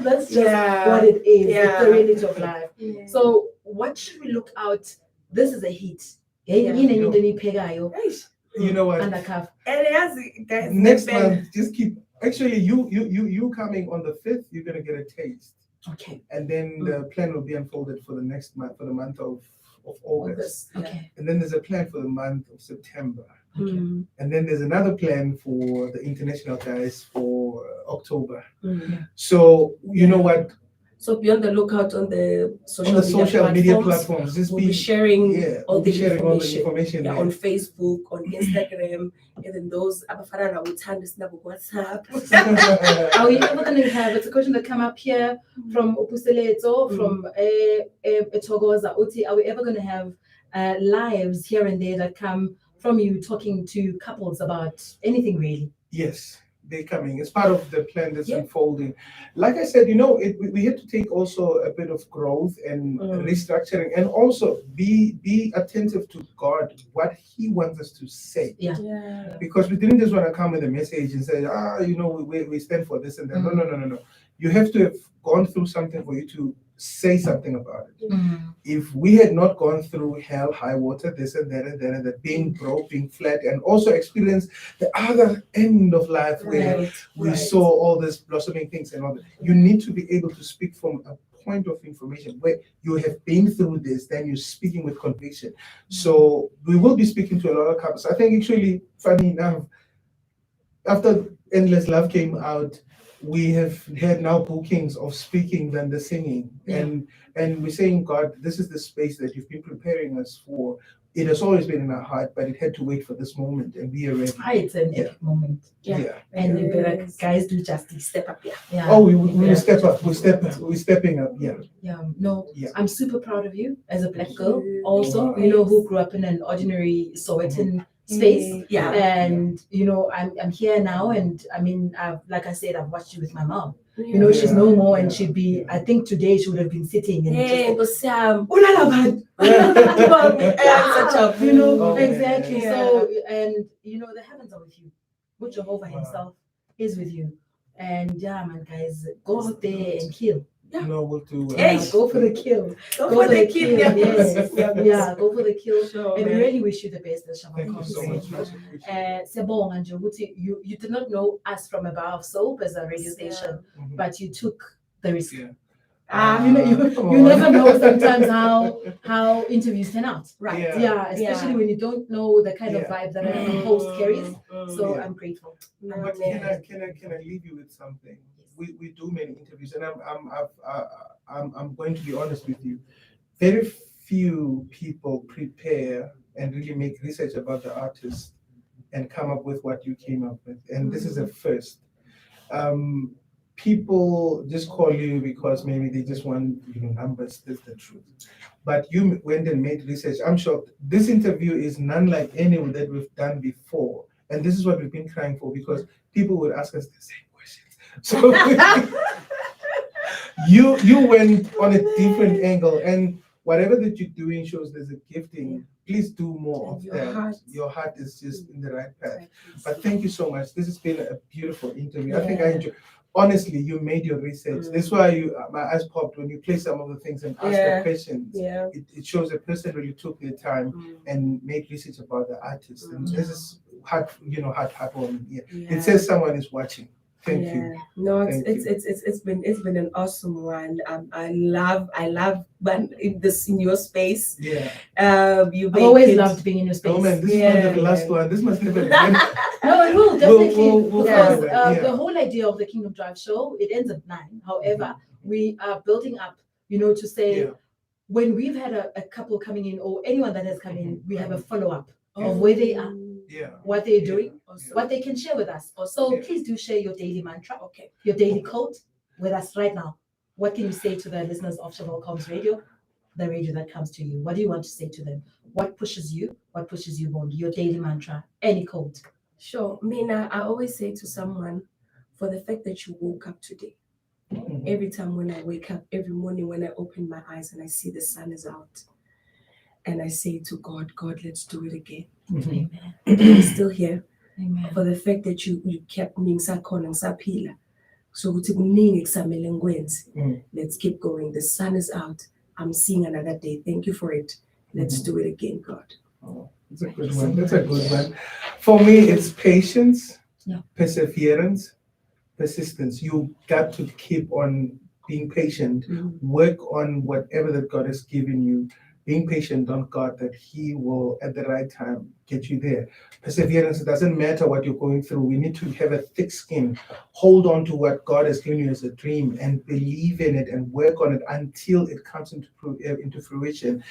That's just Yeah. what it is. Yeah. It's the reality of life. Yeah. So what should we look out? This is a hit. Yeah. Eish. You know what? Undercuff. And yes, guys, Next never- month, just keep. Actually, you coming on the 5th, you're gonna get a taste, Okay. and then the plan will be unfolded for the next month, for the month of of August. Okay. And then there's a plan for the month of September. Mm. And then there's another plan for the international guys for October. Mm. So, you know what? So be on the lookout on the social, On the social media platforms. platforms, just We'll be sharing we'll all be the sharing all the information. information Yeah, there. on Facebook, on Instagram, and then those abafana uthanda sinabo WhatsApp. Are we ever going to have, it's a question that come up here from Opuseleto, from Togoza Uti, are we ever going to have lives here and there that come from you talking to couples about anything really? Yes, they're coming. It's part of the plan that's Yeah. unfolding. Like I said, you know, we had to take also a bit of growth and restructuring, and also be attentive to God, what He wants us to say. Yeah. Because we didn't just want to come with a message and say, you know, we stand for this and that. No. You have to have gone through something for you to say something about it. If we had not gone through hell, high water, this and that and that and that, being broke, being flat, and also experienced the other end of life where we saw all these blossoming things and all that, you need to be able to speak from a point of information where you have been through this, then you're speaking with conviction. So we will be speaking to a lot of couples. I think actually, funny enough, after Endless Love came out, we have had now bookings of speaking than the singing. And we're saying, God, this is the space that you've been preparing us for. It has always been in our heart, but it had to wait for this moment, and we are ready. It's an epic moment. And you better guys do justice. Step up, Oh, we step up. We're stepping up. I'm super proud of you as a black girl. Also, you know, who grew up in an ordinary Sowetan space. And you know, I'm here now, and I mean, like I said, I've watched you with my mom. You know, she's no more, and she'd be. I think today she would have been sitting and just, you know, exactly. So, and you know, the heavens are with you. But Jehovah Himself is with you. And yeah, man, guys, go out there and kill. No, we'll do. Go for the kill. Go for the kill. Yes. Go for the kill. Sure, And we man. really wish you the best as Chaval Thank you so much. Sebong and Jobuti, you did not know us from a bar of soap as a radio station, but you took the risk. You never know sometimes how interviews turn out. Right. Especially when you don't know the kind of vibe that a host carries. So I'm grateful. But can I leave you with something? We do many interviews, and I'm going to be honest with you. Very few people prepare and really make research about the artist and come up with what you came up with. And this is a first. People just call you because maybe they just want numbers. That's the truth. But you went and made research. I'm shocked. This interview is none like any that we've done before, and this is what we've been crying for, because people would ask us the same questions. So you went on a different angle, and whatever that you're doing shows there's a gifting. Please do more of that. Your heart is just in the right path. But thank you so much. This has been a beautiful interview. I think I enjoyed. Honestly, you made your research. That's why my eyes popped when you play some of the things and ask the questions. It shows a person really took their time and made research about the artist. And this is heartwarming. It says someone is watching. Thank you. No, it's been an awesome one. I love when this in your space. I've always loved being in your space. Oh man, this is not the last one. This must never end. No, it will definitely, we'll because the whole idea of the Kingdom Drive show, it ends at 9. However, we are building up, to say when we've had a couple coming in, or anyone that has come in, we have a follow-up of where they are, what they're doing, what they can share with us. So please do share your daily mantra, your daily quote with us right now. What can you say to the listeners of Chaval Comms Radio, the radio that comes to you? What do you want to say to them? What pushes you? What pushes you, Bongi? Your daily mantra, any quote. Sure. Mina, I always say to someone, for the fact that you woke up today, every time when I wake up, every morning when I open my eyes and I see the sun is out, and I say to God, let's do it again. Amen. I'm still here. Amen. For the fact that you kept me ngisakhona ngisaphila. So ukuthi kuningi kusamele ngikwenze. Let's keep going. The sun is out. I'm seeing another day. Thank you for it. Let's do it again, God. That's a good one. That's a good one. For me, it's patience, perseverance, persistence. You got to keep on being patient. Work on whatever that God has given you, being patient on God that He will at the right time get you there. Perseverance, it doesn't matter what you're going through. We need to have a thick skin, hold on to what God has given you as a dream and believe in it and work on it until it comes into fruition.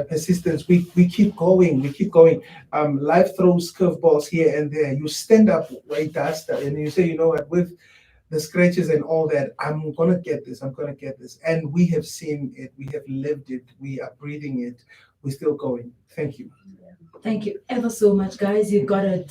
Persistence, we keep going, life throws curveballs here and there. You stand up where it does that and you say, you know what, with the scratches and all that, I'm gonna get this, and we have seen it, we have lived it, we are breathing it, we're still going. Thank you. Thank you ever so much, guys. You got it.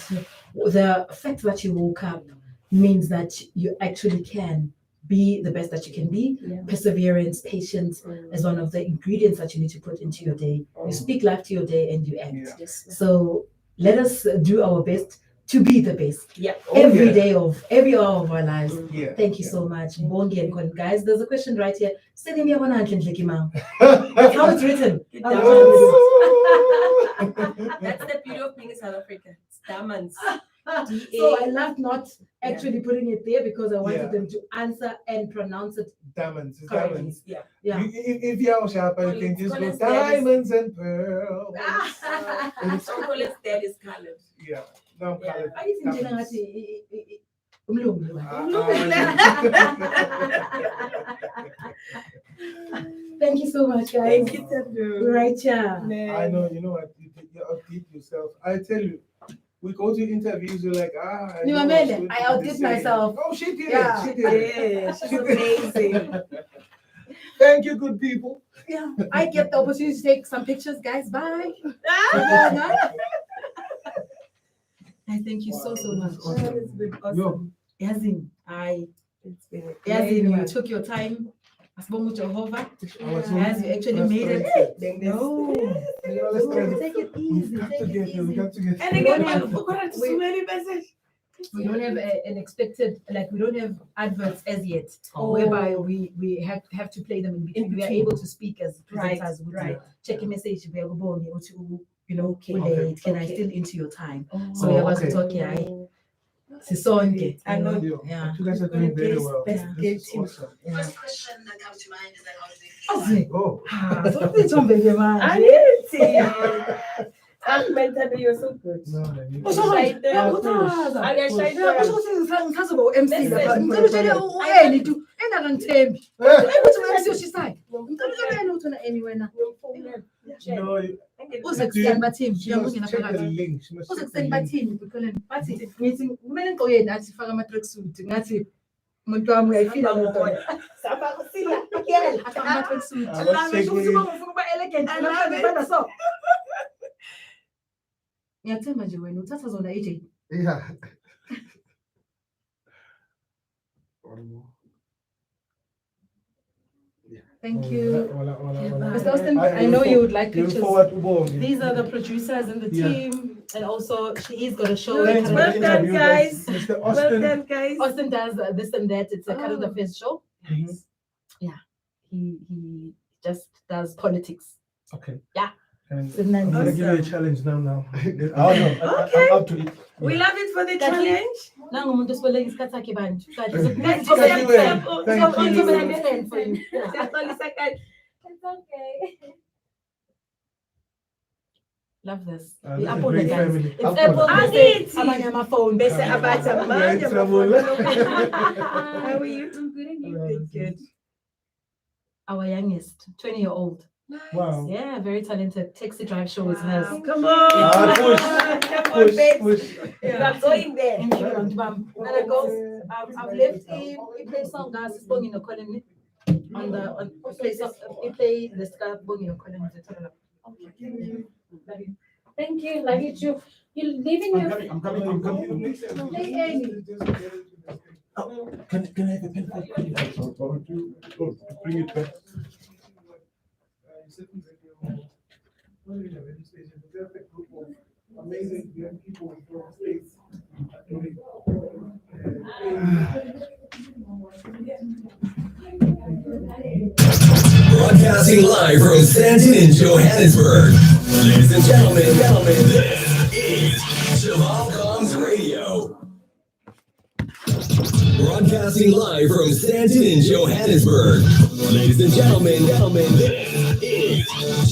The fact that you woke up means that you actually can be the best that you can be. Yeah. Perseverance, patience is one of the ingredients that you need to put into your day. You speak life to your day and you act. Yeah. Yes. So let us do our best to be the best Yeah. every day of every hour of our lives. Yeah. Thank you so much, Bongi and Collin. Guys, there's a question right here. How it's written. That's the beauty of being in South Africa. It's diamonds. So I loved not actually putting it there because I wanted Yeah. them to answer and pronounce it Diamonds, it's correctly. diamonds. Yeah. Yeah. If you're sharp, you can just go Colin's dad is- diamonds and pearls. So Colin's dad is colored. Yeah. No, I'm Yeah. colored. I think Diamonds. umlungu. Thank you so much, guys. Thank you, Tando. Right here. I know, you know what, you outdid yourself. I tell you, we go to interviews, you're like, I You know are what's mad. good I to outdid say. myself. Oh, she did Yeah. it. She did it. Yeah, she's amazing. Thank you, good people. Yeah. I get the opportunity to take some pictures, guys. Bye. I thank you so much. It's been awesome. Yazin, It's been a Yazin, great you one. took your time. Asibonga Jehovah. I was so As you actually made it. No. You know, let's try Take it easy. We got Take it together, we easy. got together. And again, We don't I forgot to we- so many messages. We don't have an expected, like we don't have adverts as yet, Oh. whereby we have to play them in between. We are between. able to speak as Right, presenters. With right. Check a message. We are going to, you know, Okay. late. Can I Okay. still into your time? So Oh, we are about okay. to talk here. Sisonke. I know. Yeah. You guys are doing very well. Best This game is team. awesome. Yeah. First question that comes to mind is like, how do they feel? Oh, Ah, so it's on baby man. I need it. Mentally, you're so good. no, no, you- Usho manje, Shayde. uyakhuthaza. Angashayde. Yeah, usho ukuthi ngithaza bo-MC Listen, lapha. Ngicela utshele u-Annie tu engakangithembi. Ukuthi u-MC ushisayo. Ngicela utshele u-Annie ukuthi una-Annie wena. no, you- Uze kuseni bathini? she must Ngiyabongela check the phakathi. link. She must Uze check the kuseni link. bathini Bukoleni? Bathi ngithi kumele ngigqoke nathi sifake ama-tracksuit. Ngathi umuntu wami uyayifila loo nto. Afake ama-tracksuit. I was Ngisho ukuthi checking. uma ngifuna ukuba elegant, ngaphandle ngibanda so. Ngiyathemba nje wena uthatha zona AJ. Yeah. Thank you. Hola, hola, hola. Mr. Austin, I know you would like Look pictures. forward to Bongi. These are the producers and the Yeah. team, and also she's got a show. Thanks for Well the done, interview, guys. Mr. Well Austin. done, guys. Austin does this and that. It's a current Oh. affairs show. Mhm. He just does politics. Okay. Yeah. And So then- I'm gonna give you a Awesome. challenge now. Oh no, Okay. I'm up to it. We love it for the Thank you. challenge. Nangu umuntu osiboleka isikhathi sakhe bandla. Thank Kahle. you. Let's Thank just- you. so- Thank so- you. so- so- so- for you. Yeah. Siyaxolisa kahle. It's okay. Love this. This The is Apple great guys. family. It's Apple. Apple. I Bese need it. abanye amaphone. Bese abathi Yeah, amanye it's trouble. amafoni. How are you? I'm good and you? Good. Good. Our youngest, 20-year-old. Wow. Yeah, very talented. Taxi drive show is hers. Wow. Come on. Come on, Push, babes. push. You are going there. Thank you, Bantu Bam. And it goes, I've left him, he plays song guys, it's Bongi Collin. On the he play the ska Bongi Collin. Thank you. Love you too. You're leaving your. I'm coming. Hey, Amy. Can I have a pen for you? Or to bring it back? Amazing young people from the States. Broadcasting live from Stanton in Johannesburg. Ladies and gentlemen, this is Chaval Comms Radio. Broadcasting live from Stanton in Johannesburg. Ladies and gentlemen, this is